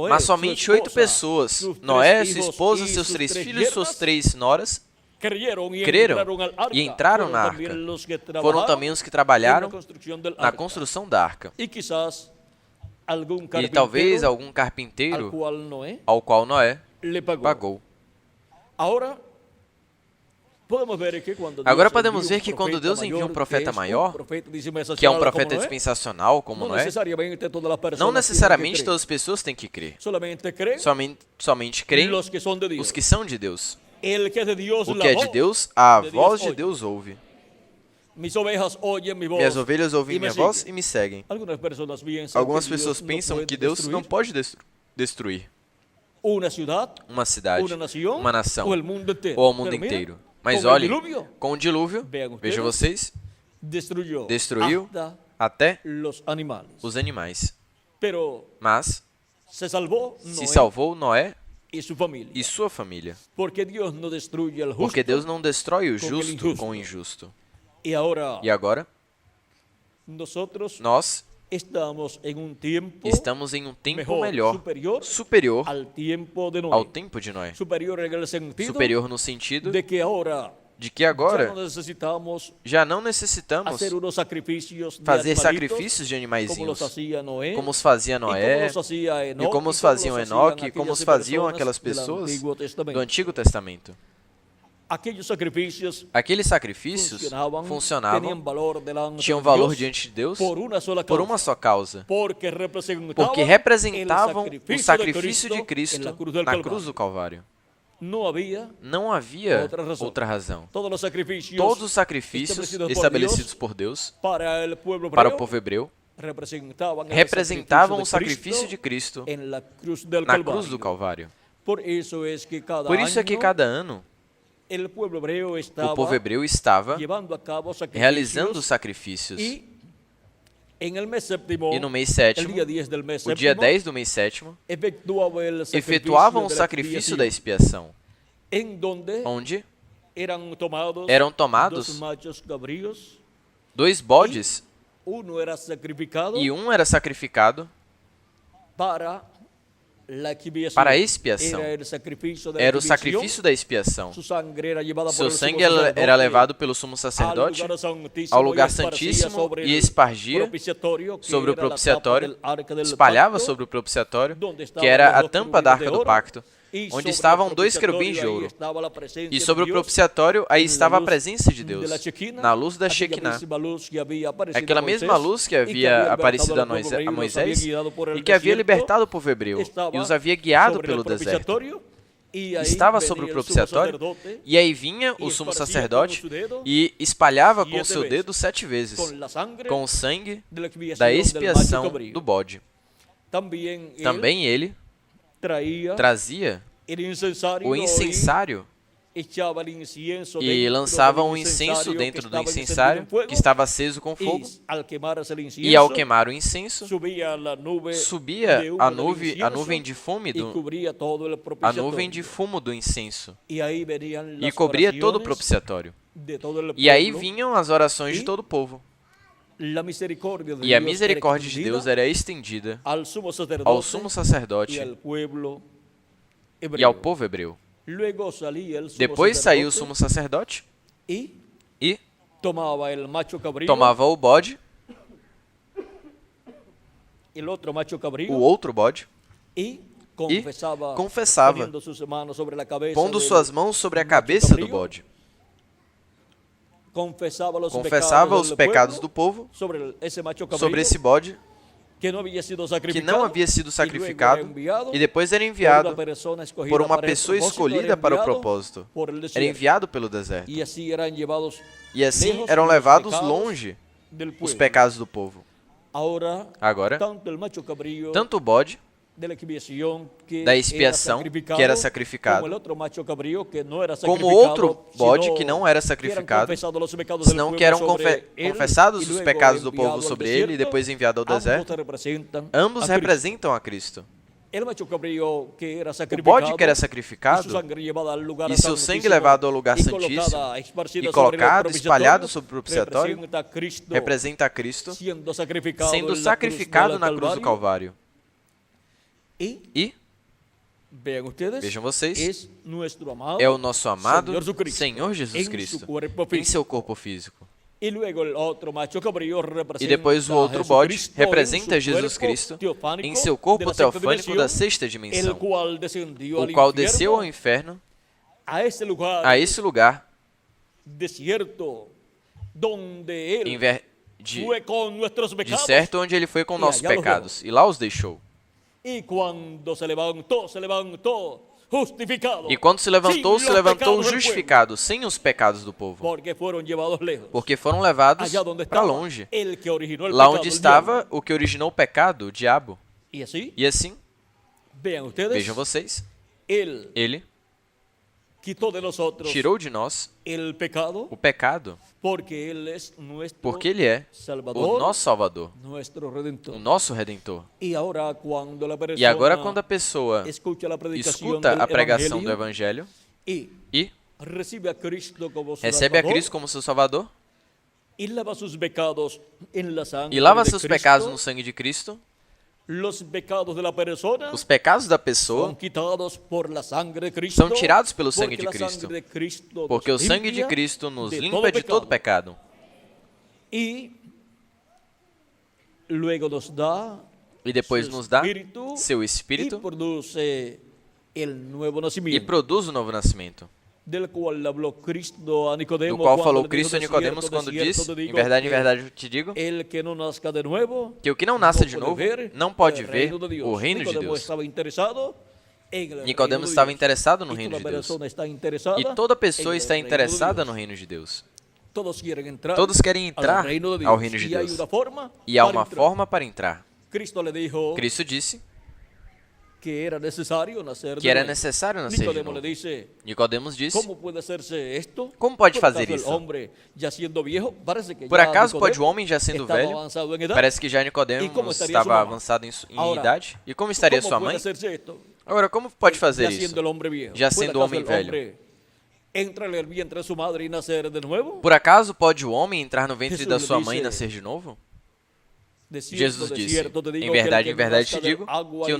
Speaker 2: Mas somente 8 pessoas, Noé, sua esposa, seus 3 filhos e suas 3 noras, creram e entraram na arca. Foram também os que trabalharam na construção da arca. E talvez algum carpinteiro ao qual Noé pagou. Agora podemos ver que quando Deus envia um profeta maior, que é um profeta dispensacional como Noé, não necessariamente todas as pessoas têm que crer. Somente creem os que são de Deus. O que é de Deus, a voz de Deus ouve. Minhas ovelhas ouvem minha voz e me seguem. Algumas pessoas pensam que Deus não pode destruir uma cidade, uma nação ou o mundo inteiro. Mas olhem, com o dilúvio, vejam vocês, destruiu até os animais. Mas se salvou Noé e sua família. Porque Deus não destrói o justo com o injusto. E agora, nós estamos em um tempo melhor, superior ao tempo de Noé. Superior no sentido de que agora já não necessitamos fazer sacrifícios de animaizinhos, como os fazia Noé, e como os faziam Enoque, e como os faziam aquelas pessoas do Antigo Testamento. Aqueles sacrifícios funcionavam, tinham valor diante de Deus por uma só causa, porque representavam o sacrifício de Cristo na cruz do Calvário. Não havia outra razão. Todos os sacrifícios estabelecidos por Deus para o povo hebreu representavam o sacrifício de Cristo na cruz do Calvário. Por isso é que cada ano o povo hebreu estava realizando sacrifícios. E no mês sétimo, o dia 10 do mês sétimo, efetuavam o sacrifício da expiação, onde eram tomados 2 bodes, e um era sacrificado para a expiação. Era o sacrifício da expiação. Seu sangue era levado pelo sumo sacerdote ao lugar santíssimo e espargia sobre o propiciatório, espalhava sobre o propiciatório, que era a tampa da arca do pacto, onde estavam 2 querubins de ouro. E sobre o propiciatório, aí estava a presença de Deus, na luz da Shekinah. Aquela mesma luz que havia aparecido a Moisés e que havia libertado o povo hebreu e os havia guiado pelo deserto. estava sobre o propiciatório, e aí vinha o sumo sacerdote e espalhava com o seu dedo 7 vezes, com o sangue da expiação do bode. Também ele trazia o incensário e lançava um incenso dentro do incensário que estava aceso com fogo, e ao queimar o incenso, subia a nuvem de fumo do incenso e cobria todo o propiciatório. E aí vinham as orações de todo o povo. E a misericórdia de Deus era estendida ao sumo sacerdote e ao povo hebreu. Depois saiu o sumo sacerdote e tomava o bode, o outro bode, e confessava, pondo suas mãos sobre a cabeça do bode. Confessava os pecados do povo sobre esse bode que não havia sido sacrificado e depois era enviado por uma pessoa escolhida para o propósito. Era enviado pelo deserto. E assim eram levados longe os pecados do povo. Agora, tanto o bode da expiação, que era sacrificado, como outro bode que não era sacrificado, senão que eram confessados os pecados do povo sobre ele e depois enviado ao deserto, ambos representam a Cristo. O bode que era sacrificado e seu sangue levado ao lugar santíssimo e colocado, espalhado sobre o propiciatório, representa a Cristo sendo sacrificado na cruz do Calvário. E, vejam vocês, é o nosso amado Senhor Jesus Cristo em seu corpo físico. E depois o outro bode representa Jesus Cristo em seu corpo teofânico da sexta dimensão, o qual desceu ao inferno, a esse lugar de certo onde ele foi com nossos pecados, e lá os deixou. E quando se levantou, justificado, sem os pecados do povo. Porque foram levados para longe, lá onde estava o que originou o pecado, o diabo. E assim, vejam vocês, ele tirou de nós o pecado, porque ele é o nosso Salvador, o nosso Redentor. E agora, quando a pessoa escuta a pregação do Evangelho e recebe a Cristo como seu Salvador e lava seus pecados no sangue de Cristo, os pecados da pessoa são tirados pelo sangue de Cristo, porque o sangue de Cristo nos limpa de todo pecado. E depois nos dá seu Espírito e produz o novo nascimento, do qual falou Cristo a Nicodemos quando disse: em verdade eu te digo, que o que não nasce de novo não pode ver o reino de Deus. Nicodemos estava interessado no reino de Deus. E toda pessoa está interessada no reino de Deus. Todos querem entrar ao reino de Deus. E há uma forma para entrar. Cristo disse que era necessário nascer de novo. Nicodemos disse: como pode fazer isso? Por acaso pode o homem já sendo velho? Parece que já Nicodemos estava avançado em idade. E como estaria sua mãe? Agora, como pode fazer isso, já sendo homem velho? Por acaso pode o homem entrar no ventre da sua mãe e nascer de novo? Jesus disse: em verdade te digo, que o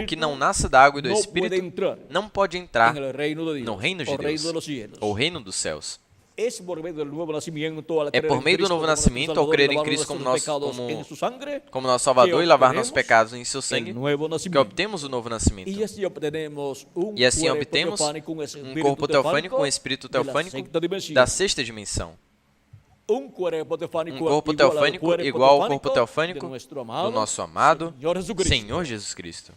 Speaker 2: que não nasce da água e do Espírito não pode entrar no reino de Deus, ou reino dos céus. É por meio do novo nascimento, ao crer em Cristo como nosso Salvador e lavar nossos pecados em seu sangue, que obtemos o novo nascimento. E assim obtemos um corpo teofânico, um espírito teofânico da sexta dimensão. Um corpo teofânico igual ao corpo teofânico do nosso amado Senhor Jesus Cristo.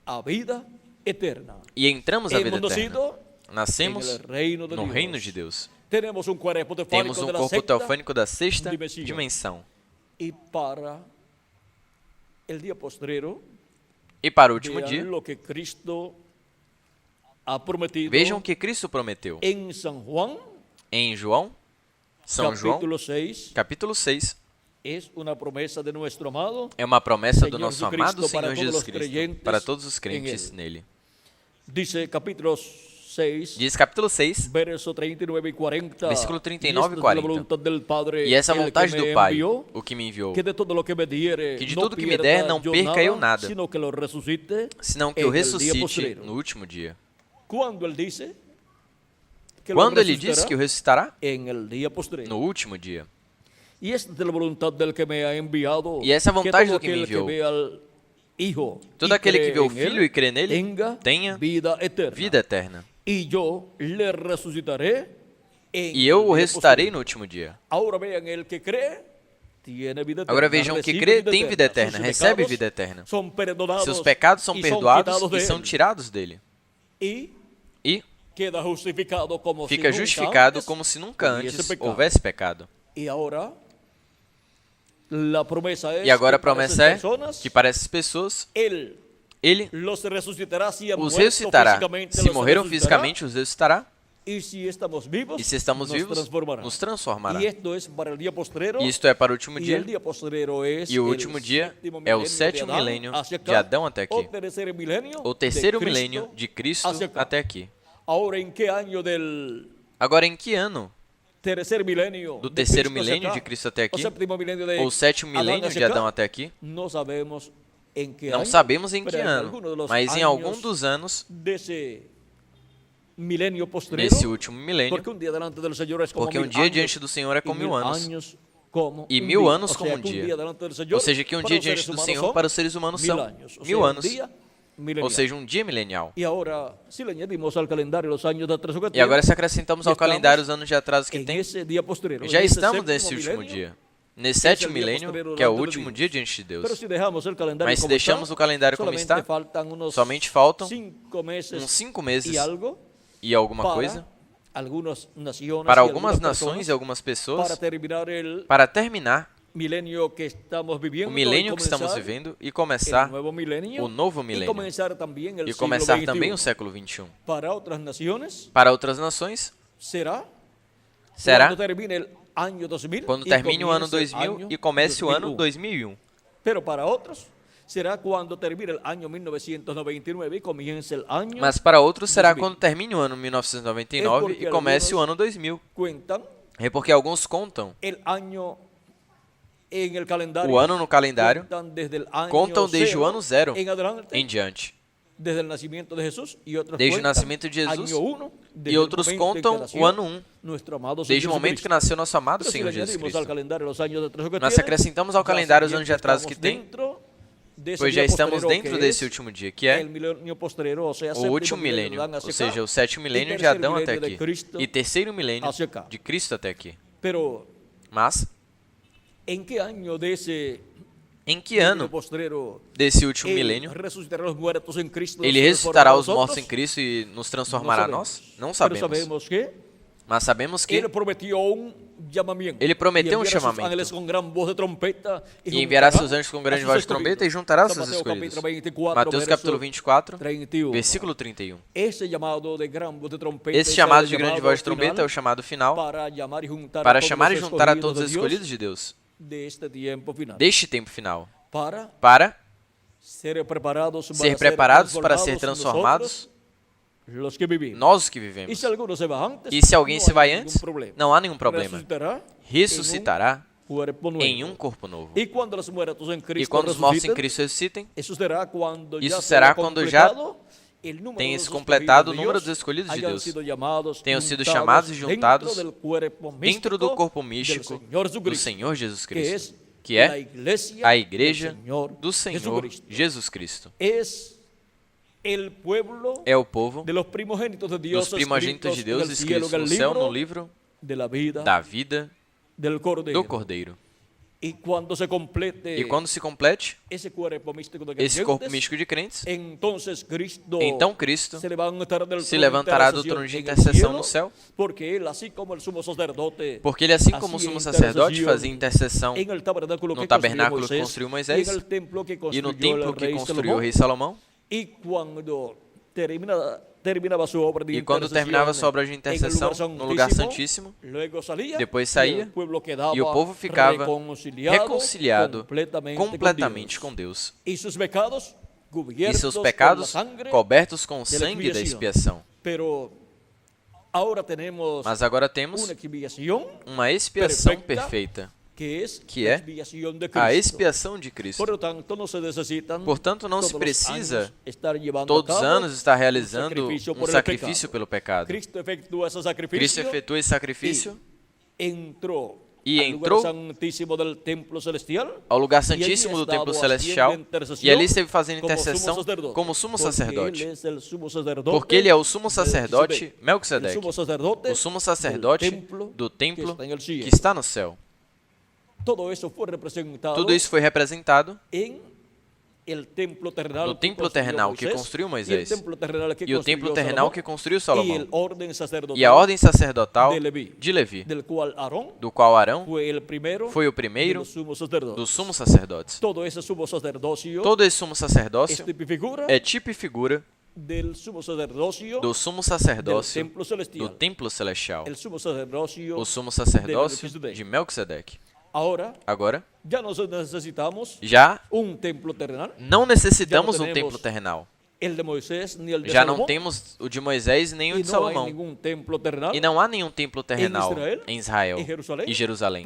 Speaker 1: a vida eterna.
Speaker 2: E entramos na vida
Speaker 1: Hemos
Speaker 2: eterna.
Speaker 1: nacido
Speaker 2: Nascemos
Speaker 1: en el reino de
Speaker 2: no
Speaker 1: Dios.
Speaker 2: reino de Deus.
Speaker 1: Temos um corpo
Speaker 2: Temos um corpo
Speaker 1: teofânico
Speaker 2: teofânico da sexta
Speaker 1: dimensão.
Speaker 2: dimensão.
Speaker 1: E para o dia postrero,
Speaker 2: E para o último
Speaker 1: vean
Speaker 2: dia,
Speaker 1: lo que Cristo ha prometido
Speaker 2: vejam o que Cristo prometeu.
Speaker 1: em São João,
Speaker 2: Em São João,
Speaker 1: capítulo 6,
Speaker 2: capítulo 6,
Speaker 1: é uma promessa de nosso amado.
Speaker 2: é uma promessa do
Speaker 1: Senhor
Speaker 2: nosso
Speaker 1: Jesus
Speaker 2: amado
Speaker 1: Cristo para
Speaker 2: Senhor
Speaker 1: todos
Speaker 2: Jesus
Speaker 1: os
Speaker 2: Cristo,
Speaker 1: creyentes
Speaker 2: para todos os
Speaker 1: em
Speaker 2: crentes
Speaker 1: Ele.
Speaker 2: nele.
Speaker 1: Dice capítulo 6,
Speaker 2: Diz capítulo 6,
Speaker 1: verso 39 e 40.
Speaker 2: versículo
Speaker 1: esta
Speaker 2: 39 e
Speaker 1: es
Speaker 2: 40.
Speaker 1: la voluntad del Padre,
Speaker 2: E essa é a
Speaker 1: el
Speaker 2: vontade
Speaker 1: que me
Speaker 2: do Pai,
Speaker 1: enviou,
Speaker 2: o que me enviou,
Speaker 1: que de todo lo que me diere,
Speaker 2: que de
Speaker 1: no
Speaker 2: tudo que me
Speaker 1: pierda
Speaker 2: der, não
Speaker 1: yo
Speaker 2: perca eu nada,
Speaker 1: sino que lo resucite
Speaker 2: senão que
Speaker 1: en
Speaker 2: o
Speaker 1: el día
Speaker 2: ressuscite
Speaker 1: postrero.
Speaker 2: no último dia.
Speaker 1: Quando ele disse que lo
Speaker 2: Quando ele disse que o ressuscitará?
Speaker 1: en el día postrero.
Speaker 2: No último dia.
Speaker 1: E esta é a vontade del que me ha enviado.
Speaker 2: E essa é a vontade do que me
Speaker 1: todo aquele
Speaker 2: enviou.
Speaker 1: ve al Hijo
Speaker 2: Todo
Speaker 1: y
Speaker 2: aquele que
Speaker 1: cree
Speaker 2: vê o
Speaker 1: en
Speaker 2: Filho
Speaker 1: él,
Speaker 2: e crê nele, tenha
Speaker 1: vida eterna.
Speaker 2: vida eterna.
Speaker 1: E eu lhe ressuscitaré en
Speaker 2: E eu
Speaker 1: el
Speaker 2: o
Speaker 1: día
Speaker 2: ressuscitarei
Speaker 1: postrero.
Speaker 2: no último dia.
Speaker 1: Agora vejam, el que crê tiene vida eterna.
Speaker 2: Agora vejam, que
Speaker 1: recibe
Speaker 2: crê tem vida eterna,
Speaker 1: Sus
Speaker 2: recebe
Speaker 1: pecados
Speaker 2: vida eterna.
Speaker 1: são perdonados
Speaker 2: Seus pecados são
Speaker 1: y
Speaker 2: perdoados
Speaker 1: quitados de
Speaker 2: e são
Speaker 1: él.
Speaker 2: tirados dele.
Speaker 1: E
Speaker 2: E
Speaker 1: queda justificado como
Speaker 2: fica
Speaker 1: si
Speaker 2: justificado
Speaker 1: nunca
Speaker 2: como se nunca
Speaker 1: hubiese
Speaker 2: antes
Speaker 1: pecado.
Speaker 2: houvesse pecado.
Speaker 1: E agora a promessa é
Speaker 2: E agora a
Speaker 1: que para
Speaker 2: promessa
Speaker 1: essas
Speaker 2: é
Speaker 1: pessoas,
Speaker 2: que para essas pessoas,
Speaker 1: ele
Speaker 2: ele
Speaker 1: los ressuscitará se han
Speaker 2: os
Speaker 1: muerto
Speaker 2: ressuscitará.
Speaker 1: fisicamente,
Speaker 2: Se
Speaker 1: los
Speaker 2: morreram
Speaker 1: ressuscitará,
Speaker 2: fisicamente, os ressuscitará.
Speaker 1: e se estamos vivos,
Speaker 2: E se estamos
Speaker 1: nos
Speaker 2: vivos,
Speaker 1: transformará.
Speaker 2: nos transformará.
Speaker 1: E isto é para o dia postrero.
Speaker 2: E isto é para o último
Speaker 1: E
Speaker 2: dia.
Speaker 1: o dia postrero é
Speaker 2: E o último dia é o sétimo milênio de Adão até aqui. O terceiro milênio de Cristo até aqui.
Speaker 1: Agora, em que ano del
Speaker 2: Agora, em que ano
Speaker 1: terceiro milênio
Speaker 2: do terceiro milênio de Cristo até aqui,
Speaker 1: o sétimo milênio de
Speaker 2: ou sétimo milênio de Adão até aqui,
Speaker 1: não sabemos em que
Speaker 2: não
Speaker 1: ano,
Speaker 2: sabemos em que
Speaker 1: pero
Speaker 2: ano,
Speaker 1: alguno de los
Speaker 2: mas em algum
Speaker 1: años
Speaker 2: dos anos
Speaker 1: desse milênio postrero,
Speaker 2: nesse último milênio,
Speaker 1: porque um dia delante do Senhor é como
Speaker 2: porque um
Speaker 1: 1000
Speaker 2: dia
Speaker 1: anos,
Speaker 2: diante do Senhor é como 1000 anos,
Speaker 1: como
Speaker 2: e
Speaker 1: um
Speaker 2: 1000
Speaker 1: dia.
Speaker 2: anos
Speaker 1: Ou
Speaker 2: como
Speaker 1: seja,
Speaker 2: um
Speaker 1: que
Speaker 2: dia.
Speaker 1: delante do Senhor,
Speaker 2: Ou seja, que um
Speaker 1: para
Speaker 2: dia
Speaker 1: os
Speaker 2: diante
Speaker 1: seres
Speaker 2: do
Speaker 1: humanos
Speaker 2: Senhor
Speaker 1: são
Speaker 2: para os seres humanos
Speaker 1: 1000
Speaker 2: são
Speaker 1: anos. Ou
Speaker 2: 1000
Speaker 1: seja,
Speaker 2: anos,
Speaker 1: um dia milenial.
Speaker 2: ou seja, um dia milenial.
Speaker 1: E agora, se le añadimos ao calendário os anos de atraso que
Speaker 2: E agora, se acrescentamos ao
Speaker 1: estamos
Speaker 2: calendário os anos de atraso que
Speaker 1: em
Speaker 2: tem,
Speaker 1: esse dia postrero,
Speaker 2: já
Speaker 1: nesse
Speaker 2: estamos
Speaker 1: sétimo
Speaker 2: nesse último
Speaker 1: milênio,
Speaker 2: dia. Nesse sétimo
Speaker 1: dia
Speaker 2: milênio,
Speaker 1: postrero
Speaker 2: que é o
Speaker 1: delante de
Speaker 2: último
Speaker 1: Deus.
Speaker 2: dia diante de Deus.
Speaker 1: Pero se dejamos o calendário
Speaker 2: Mas se
Speaker 1: como
Speaker 2: deixamos
Speaker 1: está,
Speaker 2: o calendário como
Speaker 1: solamente
Speaker 2: está,
Speaker 1: faltam uns
Speaker 2: somente faltam
Speaker 1: 5 meses
Speaker 2: uns 5 meses
Speaker 1: e algo
Speaker 2: e alguma
Speaker 1: para
Speaker 2: coisa
Speaker 1: algumas nações
Speaker 2: para
Speaker 1: e
Speaker 2: algumas
Speaker 1: algumas
Speaker 2: nações
Speaker 1: pessoas,
Speaker 2: e algumas pessoas
Speaker 1: para terminar
Speaker 2: para terminar
Speaker 1: milênio que estamos vivendo
Speaker 2: o milênio
Speaker 1: e
Speaker 2: que estamos
Speaker 1: começar
Speaker 2: vivendo e
Speaker 1: o
Speaker 2: começar
Speaker 1: novo milênio
Speaker 2: o novo
Speaker 1: e
Speaker 2: milênio
Speaker 1: começar também o
Speaker 2: e
Speaker 1: século
Speaker 2: começar
Speaker 1: XXI.
Speaker 2: também o século 21.
Speaker 1: Para outras nações
Speaker 2: Para outras nações,
Speaker 1: será
Speaker 2: será
Speaker 1: quando termine o ano 2000
Speaker 2: quando
Speaker 1: e
Speaker 2: termine o ano
Speaker 1: comience
Speaker 2: 2000 e comece o ano
Speaker 1: 2001.
Speaker 2: 2001.
Speaker 1: Pero para outros será quando termine o ano 1999 e comece o ano
Speaker 2: Mas para outros será
Speaker 1: 2000.
Speaker 2: quando termine o ano 1999 e comece o ano 2000.
Speaker 1: cuentan
Speaker 2: É porque alguns contam
Speaker 1: el año en el calendario.
Speaker 2: o ano no calendário,
Speaker 1: Contan desde el año
Speaker 2: contam desde
Speaker 1: cero
Speaker 2: o ano 0
Speaker 1: en adelante,
Speaker 2: em diante.
Speaker 1: desde el nacimiento de Jesús y otros
Speaker 2: Desde o
Speaker 1: cuentan
Speaker 2: nascimento de Jesus,
Speaker 1: año 1, desde
Speaker 2: e
Speaker 1: el
Speaker 2: outros
Speaker 1: momento en que
Speaker 2: contam
Speaker 1: nació
Speaker 2: o ano 1,
Speaker 1: nuestro amado
Speaker 2: desde
Speaker 1: Señor
Speaker 2: o momento que
Speaker 1: Jesucristo.
Speaker 2: nasceu nosso amado
Speaker 1: Pero si
Speaker 2: Senhor
Speaker 1: le
Speaker 2: Jesus
Speaker 1: añadimos al
Speaker 2: Cristo.
Speaker 1: calendario los años de atraso que
Speaker 2: Nós
Speaker 1: tiene,
Speaker 2: acrescentamos ao
Speaker 1: ya
Speaker 2: calendário os
Speaker 1: sabemos
Speaker 2: anos de atraso que tem,
Speaker 1: dentro desse
Speaker 2: pois já
Speaker 1: dia
Speaker 2: estamos
Speaker 1: postrero
Speaker 2: dentro
Speaker 1: que
Speaker 2: desse
Speaker 1: es
Speaker 2: último dia, que é
Speaker 1: el milenio postrero, o sea,
Speaker 2: o
Speaker 1: séptimo
Speaker 2: último milênio,
Speaker 1: de Adán
Speaker 2: ou
Speaker 1: hacia
Speaker 2: seja,
Speaker 1: acá,
Speaker 2: o sétimo milênio
Speaker 1: y
Speaker 2: de
Speaker 1: tercer
Speaker 2: Adão até
Speaker 1: milenio de
Speaker 2: aqui,
Speaker 1: Cristo
Speaker 2: e terceiro milênio
Speaker 1: hacia acá.
Speaker 2: de Cristo até aqui.
Speaker 1: Pero,
Speaker 2: Mas,
Speaker 1: ¿en qué año de ese
Speaker 2: em que ano
Speaker 1: postrero
Speaker 2: desse último
Speaker 1: Él
Speaker 2: milênio
Speaker 1: resucitará los muertos en Cristo,
Speaker 2: ele
Speaker 1: nos
Speaker 2: ressuscitará os
Speaker 1: transformará a
Speaker 2: mortos em
Speaker 1: nosotros?
Speaker 2: Cristo e nos transformará a nós? Não
Speaker 1: Pero
Speaker 2: sabemos.
Speaker 1: sabemos que
Speaker 2: Mas sabemos que
Speaker 1: Él prometió un llamamiento.
Speaker 2: Ele prometeu
Speaker 1: y enviará
Speaker 2: chamamento.
Speaker 1: sus ángeles com gran voz de trompeta
Speaker 2: e enviará
Speaker 1: juntará
Speaker 2: seus anjos com
Speaker 1: a
Speaker 2: grande
Speaker 1: sus
Speaker 2: voz de trombeta e
Speaker 1: escolhidos.
Speaker 2: juntará os
Speaker 1: São
Speaker 2: seus
Speaker 1: Mateus
Speaker 2: escolhidos.
Speaker 1: capítulo 24,
Speaker 2: Mateus
Speaker 1: verso
Speaker 2: capítulo 24,
Speaker 1: 31.
Speaker 2: versículo 31.
Speaker 1: Esse chamado de gran voz de trompeta,
Speaker 2: Esse
Speaker 1: esse
Speaker 2: chamado
Speaker 1: é o
Speaker 2: de grande
Speaker 1: chamado
Speaker 2: voz de trombeta é
Speaker 1: final
Speaker 2: o chamado final
Speaker 1: para chamar e juntar
Speaker 2: para
Speaker 1: a todos
Speaker 2: chamar e
Speaker 1: os
Speaker 2: juntar a
Speaker 1: escolhidos
Speaker 2: todos os
Speaker 1: de Deus
Speaker 2: escolhidos de Deus
Speaker 1: deste tempo final.
Speaker 2: deste tempo final,
Speaker 1: Para
Speaker 2: ser preparados para ser transformados
Speaker 1: los que vivimos.
Speaker 2: nós os que vivemos.
Speaker 1: E se alguno se vai antes,
Speaker 2: E se alguém
Speaker 1: não
Speaker 2: se
Speaker 1: há
Speaker 2: vai
Speaker 1: nenhum
Speaker 2: antes,
Speaker 1: problema.
Speaker 2: não há nenhum problema.
Speaker 1: Ressuscitará
Speaker 2: Ressuscitará
Speaker 1: cuerpo nuevo.
Speaker 2: em um corpo novo.
Speaker 1: E quando os mortos em Cristo
Speaker 2: E quando os mortos em
Speaker 1: ressuscitem,
Speaker 2: Cristo ressuscitem,
Speaker 1: isso será quando
Speaker 2: Isso
Speaker 1: já
Speaker 2: será
Speaker 1: será
Speaker 2: quando já
Speaker 1: completado el número
Speaker 2: tenha
Speaker 1: dos
Speaker 2: se completado o
Speaker 1: escolhidos
Speaker 2: número
Speaker 1: de
Speaker 2: dos escolhidos de
Speaker 1: hayan
Speaker 2: Deus,
Speaker 1: sido llamados,
Speaker 2: tenham sido
Speaker 1: juntados
Speaker 2: chamados e juntados
Speaker 1: dentro del cuerpo
Speaker 2: dentro do corpo
Speaker 1: místico
Speaker 2: místico
Speaker 1: del Señor
Speaker 2: do
Speaker 1: Jesucristo,
Speaker 2: Senhor Jesus
Speaker 1: que
Speaker 2: Cristo,
Speaker 1: es
Speaker 2: que
Speaker 1: la
Speaker 2: é
Speaker 1: iglesia
Speaker 2: a igreja
Speaker 1: del Señor
Speaker 2: do Senhor
Speaker 1: Jesucristo.
Speaker 2: Jesus Cristo.
Speaker 1: Es el pueblo
Speaker 2: É o povo
Speaker 1: de los primogénitos de Dios
Speaker 2: dos primogênitos de Deus
Speaker 1: escritos
Speaker 2: escritos
Speaker 1: en el
Speaker 2: no
Speaker 1: cielo,
Speaker 2: céu, no
Speaker 1: del
Speaker 2: livro
Speaker 1: de la vida
Speaker 2: da vida
Speaker 1: del Cordero.
Speaker 2: do Cordeiro.
Speaker 1: E quando se
Speaker 2: complete
Speaker 1: esse corpo
Speaker 2: místico de crentes,
Speaker 1: então
Speaker 2: Cristo se levantará do trono de intercessão no céu,
Speaker 1: porque ele, assim como o sumo
Speaker 2: sacerdote fazia intercessão no tabernáculo que construiu Moisés e no templo que construiu o rei Salomão.
Speaker 1: E quando terminava sua obra de intercessão
Speaker 2: no lugar santíssimo, depois saía e o povo ficava reconciliado completamente com Deus.
Speaker 1: E seus pecados
Speaker 2: cobertos com o sangue da expiação. Mas agora temos uma expiação perfeita, que é a expiação de Cristo. Portanto, não se precisa todos os anos estar realizando um sacrifício pelo pecado.
Speaker 1: Cristo efetua
Speaker 2: esse sacrifício e entrou ao lugar santíssimo do templo celestial e ali esteve fazendo intercessão como sumo sacerdote, porque ele é o sumo sacerdote Melquisedeque, o sumo sacerdote do templo que está no céu. Tudo isso foi representado no templo terrenal que construiu Moisés e o templo terrenal que construiu Salomão e a ordem sacerdotal de Levi, do qual Arão foi o primeiro dos sumos sacerdotes. Todo esse sumo sacerdócio é tipo e figura do sumo sacerdócio do templo celestial, o sumo sacerdócio de Melquisedeque. Agora, já não necessitamos um templo terrenal. Já não temos o de Moisés nem o de Salomão. E não há nenhum templo terrenal em Israel e Jerusalém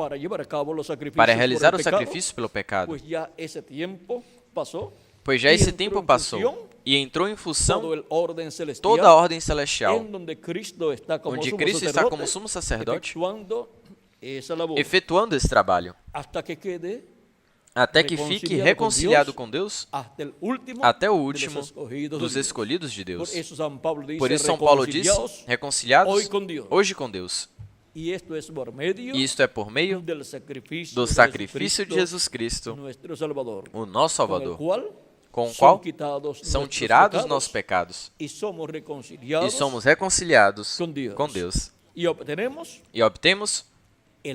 Speaker 2: para realizar o sacrifício pelo pecado. Pois já esse tempo passou e entrou em função toda a ordem celestial, onde Cristo está como sumo sacerdote, efetuando esse trabalho, até que fique reconciliado com Deus até o último dos escolhidos de Deus. Por isso São Paulo diz, reconciliados hoje com Deus. E isto é por meio do sacrifício de Jesus Cristo, o nosso Salvador, com o qual são tirados nossos pecados e somos reconciliados com Deus. E obtemos o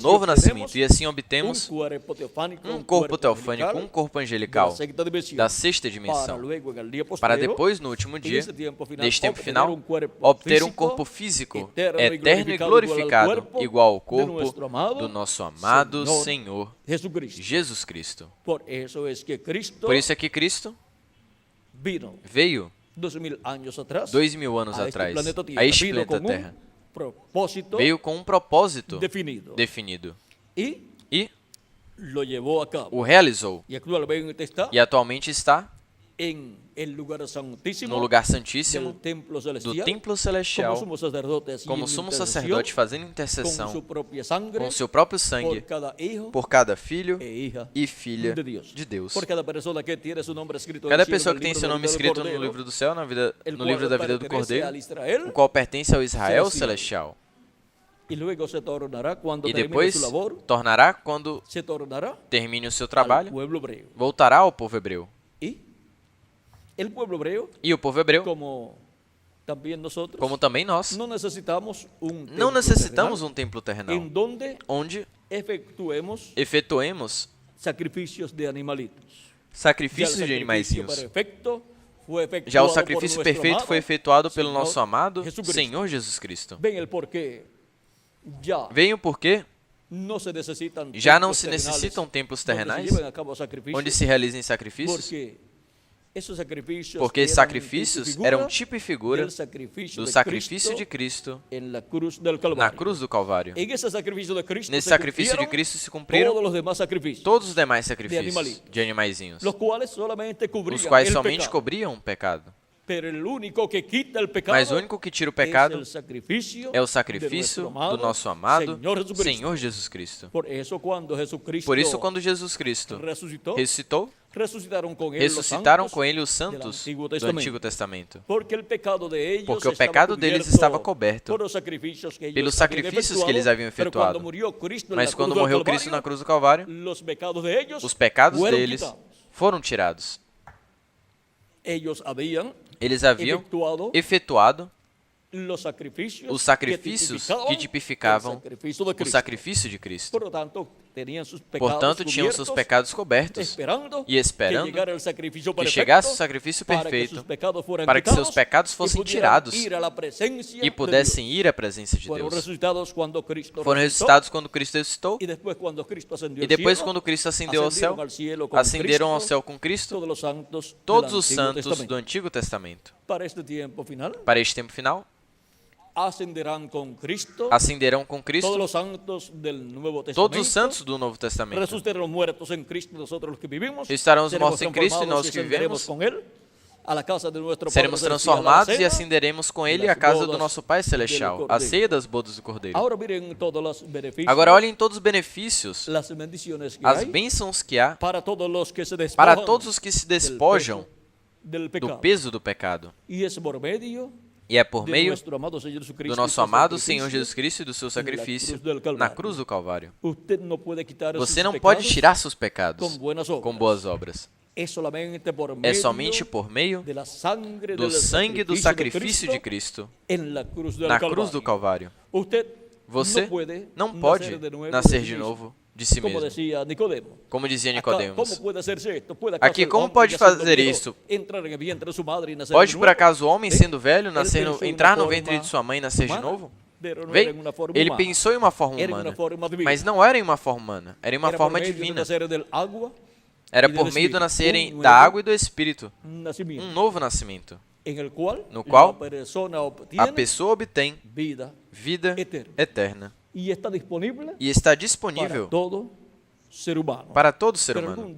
Speaker 2: novo nascimento, e assim obtemos um corpo teofânico, um corpo angelical da sexta dimensão, para depois, no último dia, neste tempo final, obter um corpo físico, eterno e glorificado, igual ao corpo do nosso amado Senhor Jesus Cristo. Por isso é que Cristo veio 2000 anos atrás a este planeta Terra. Veio com um propósito definido e o realizou. E atualmente está no lugar santíssimo do templo celestial, como sumo sacerdote, fazendo intercessão com seu próprio sangue por cada filho e filha de Deus. Cada pessoa que tem seu nome escrito no livro do céu, no livro da vida do Cordeiro, o qual pertence ao Israel celestial. E depois tornará, quando termine o seu trabalho, voltará ao povo hebreu. E o povo hebreu, como também nós, não necessitamos um templo terrenal onde efetuemos sacrifícios de animaizinhos. Já o sacrifício perfeito foi efetuado pelo nosso amado Senhor Jesus Cristo. Venham porque já não se necessitam templos terrenais onde se realizem sacrifícios, porque esses sacrifícios eram tipo e figura do sacrifício de Cristo na cruz do Calvário. Nesse sacrifício de Cristo se cumpriram todos os demais sacrifícios de animaizinhos, os quais somente cobriam o pecado. Mas o único que tira o pecado é o sacrifício do nosso amado Senhor Jesus Cristo. Por isso, quando Jesus Cristo ressuscitou, ressuscitaram com ele os santos do Antigo Testamento, porque o pecado deles estava coberto pelos sacrifícios que eles haviam efetuado. Mas quando morreu Cristo na cruz do Calvário, os pecados deles foram tirados. Eles haviam efetuado os sacrifícios que tipificavam o sacrifício de Cristo. Portanto, tinham seus pecados cobertos e esperando que chegasse o sacrifício perfeito para que seus pecados fossem tirados e pudessem ir à presença de Deus. Foram ressuscitados quando Cristo ressuscitou e depois, quando Cristo ascendeu ao céu, ascenderam ao céu com Cristo todos os santos do Antigo Testamento. Para este tempo final, ascenderão com Cristo todos os santos do Novo Testamento. Estarão os mortos em Cristo e nós que vivemos. Seremos transformados e ascenderemos com Ele à casa do nosso Pai Celestial, a ceia das bodas do Cordeiro. Agora olhem todos os benefícios, as bênçãos que há para todos os que se despojam do peso do pecado. E é por meio do nosso amado Senhor Jesus Cristo e do seu sacrifício na cruz do Calvário. Você não pode tirar seus pecados com boas obras. É somente por meio do sangue do sacrifício de Cristo na cruz do Calvário. Você não pode nascer de novo de si mesmo. Como dizia Nicodemos. Aqui, como pode fazer isso? Pode, por acaso, o homem, sendo velho, entrar no ventre de sua mãe e nascer de novo? Bem, ele pensou em uma forma humana, mas não era em uma forma humana, era em uma forma divina. Era por meio do nascerem da água e do Espírito, um novo nascimento, no qual a pessoa obtém vida eterna. E está disponível para todo ser humano.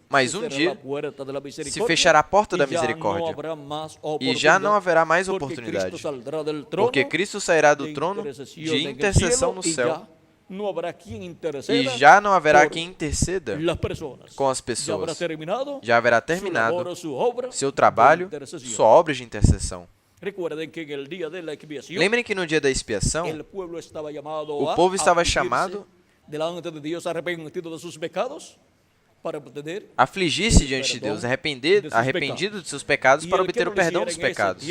Speaker 2: Mas um dia se fechará a porta da misericórdia e já não haverá mais oportunidade, porque Cristo sairá do trono de intercessão no céu e já não haverá quem interceda com as pessoas. Já haverá terminado seu trabalho, sua obra de intercessão. Lembrem que no dia da expiação, o povo estava chamado a afligir-se diante de Deus, arrependido de seus pecados para obter o perdão dos pecados.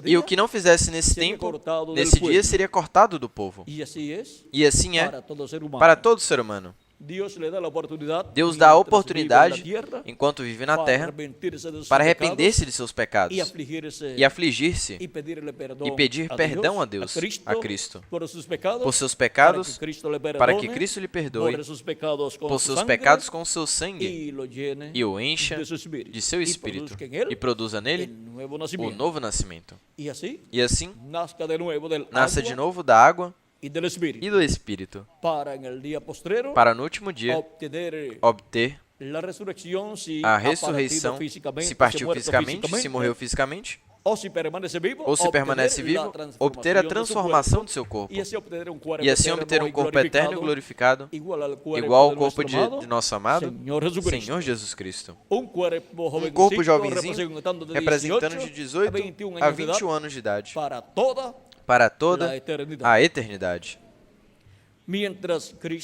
Speaker 2: E o que não fizesse nesse tempo, nesse dia, seria cortado do povo. E assim é para todo ser humano. Deus dá a oportunidade, enquanto vive na terra, para arrepender-se de seus pecados e afligir-se e pedir perdão a Deus, a Cristo, por seus pecados, para que Cristo lhe perdoe, por seus pecados com o seu sangue e o encha de seu Espírito e produza nele o novo nascimento. E assim, nasça de novo da água e do Espírito, para no último dia obter a ressurreição, se partiu fisicamente, se morreu fisicamente, ou se permanece vivo, obter a transformação de seu corpo, e assim obter um corpo eterno e glorificado, igual ao corpo de nosso amado Senhor Jesus Cristo. Um corpo jovenzinho, representando de 18 a 21 anos de idade, para toda a eternidade.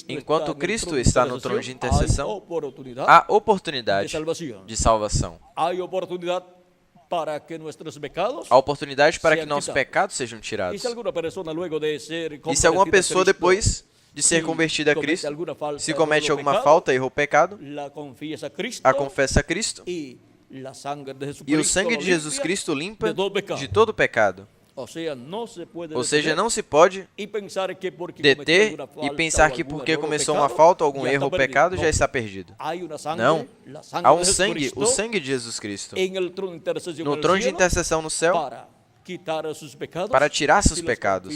Speaker 2: Enquanto Cristo está no trono de intercessão, há oportunidade de salvação. Há oportunidade para que nossos pecados sejam tirados. E se alguma pessoa, depois de ser convertida a Cristo, se comete alguma falta, erro ou pecado, a confessa a Cristo, e o sangue de Jesus Cristo limpa de todo pecado. Ou seja, não se pode deter e pensar que porque começou uma falta, algum erro ou pecado, já está perdido. Não. Há um sangue, o sangue de Jesus Cristo, no trono de intercessão no céu, para tirar seus pecados,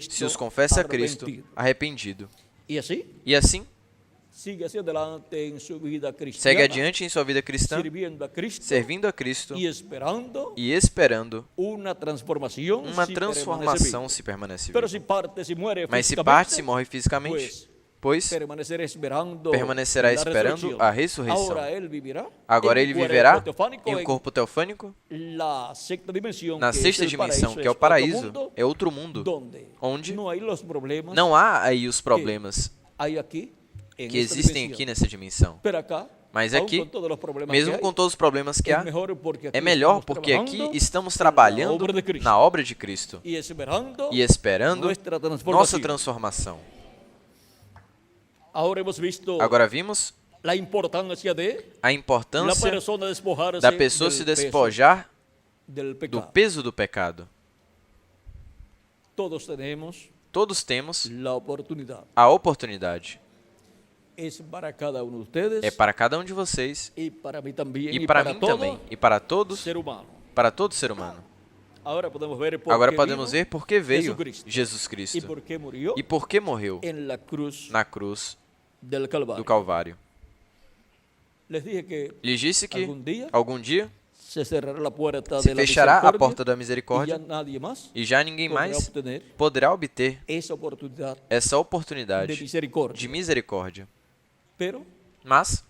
Speaker 2: se os confessa a Cristo, arrependido. E assim, segue adiante em sua vida cristã, servindo a Cristo e esperando uma transformação se permanece vivo. Mas se parte, se morre fisicamente, depois permanecerá esperando a ressurreição. Agora ele viverá em um corpo teofânico. Na sexta dimensão, que é o paraíso, é outro mundo, onde não há aí os problemas que existem aqui nessa dimensão. Mas aqui, mesmo com todos os problemas que há, é melhor porque aqui estamos trabalhando na obra de Cristo e esperando nossa transformação. Agora vimos a importância da pessoa se despojar do peso do pecado. Todos temos a oportunidade. É para cada um de vocês e para mim também e para todo ser humano. Agora podemos ver por que veio Jesus Cristo e por que morreu na cruz do Calvário. Lhes disse que algum dia se fechará a porta da misericórdia e já ninguém mais poderá obter essa oportunidade de misericórdia. Mas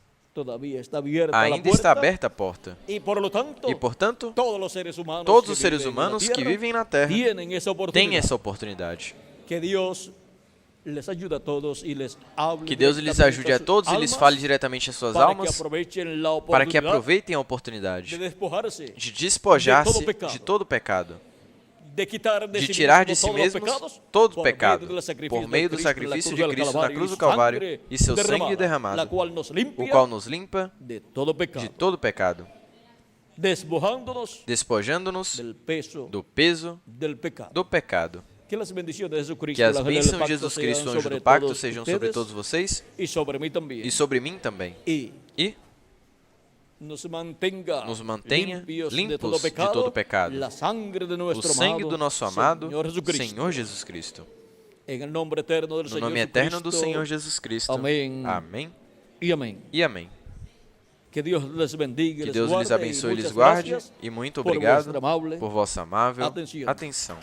Speaker 2: ainda está aberta a porta. E, portanto, todos os seres humanos que vivem na Terra têm essa oportunidade. Que Deus lhes ajude a todos e lhes fale diretamente às suas almas para que aproveitem a oportunidade de despojar-se de todo o pecado, de tirar de si mesmos todo o pecado, por meio do sacrifício de Cristo na cruz do Calvário e seu sangue derramado, o qual nos limpa de todo pecado, despojando-nos do peso do pecado. Que as bênçãos de Jesus Cristo, anjo do pacto, sejam sobre todos vocês e sobre mim também. E nos mantenha limpos de todo pecado. O sangue do nosso amado Senhor Jesus Cristo. No nome eterno do Senhor Jesus Cristo. Amém. E amém. Que Deus lhes abençoe e lhes guarde. E muito obrigado por vossa amável atenção.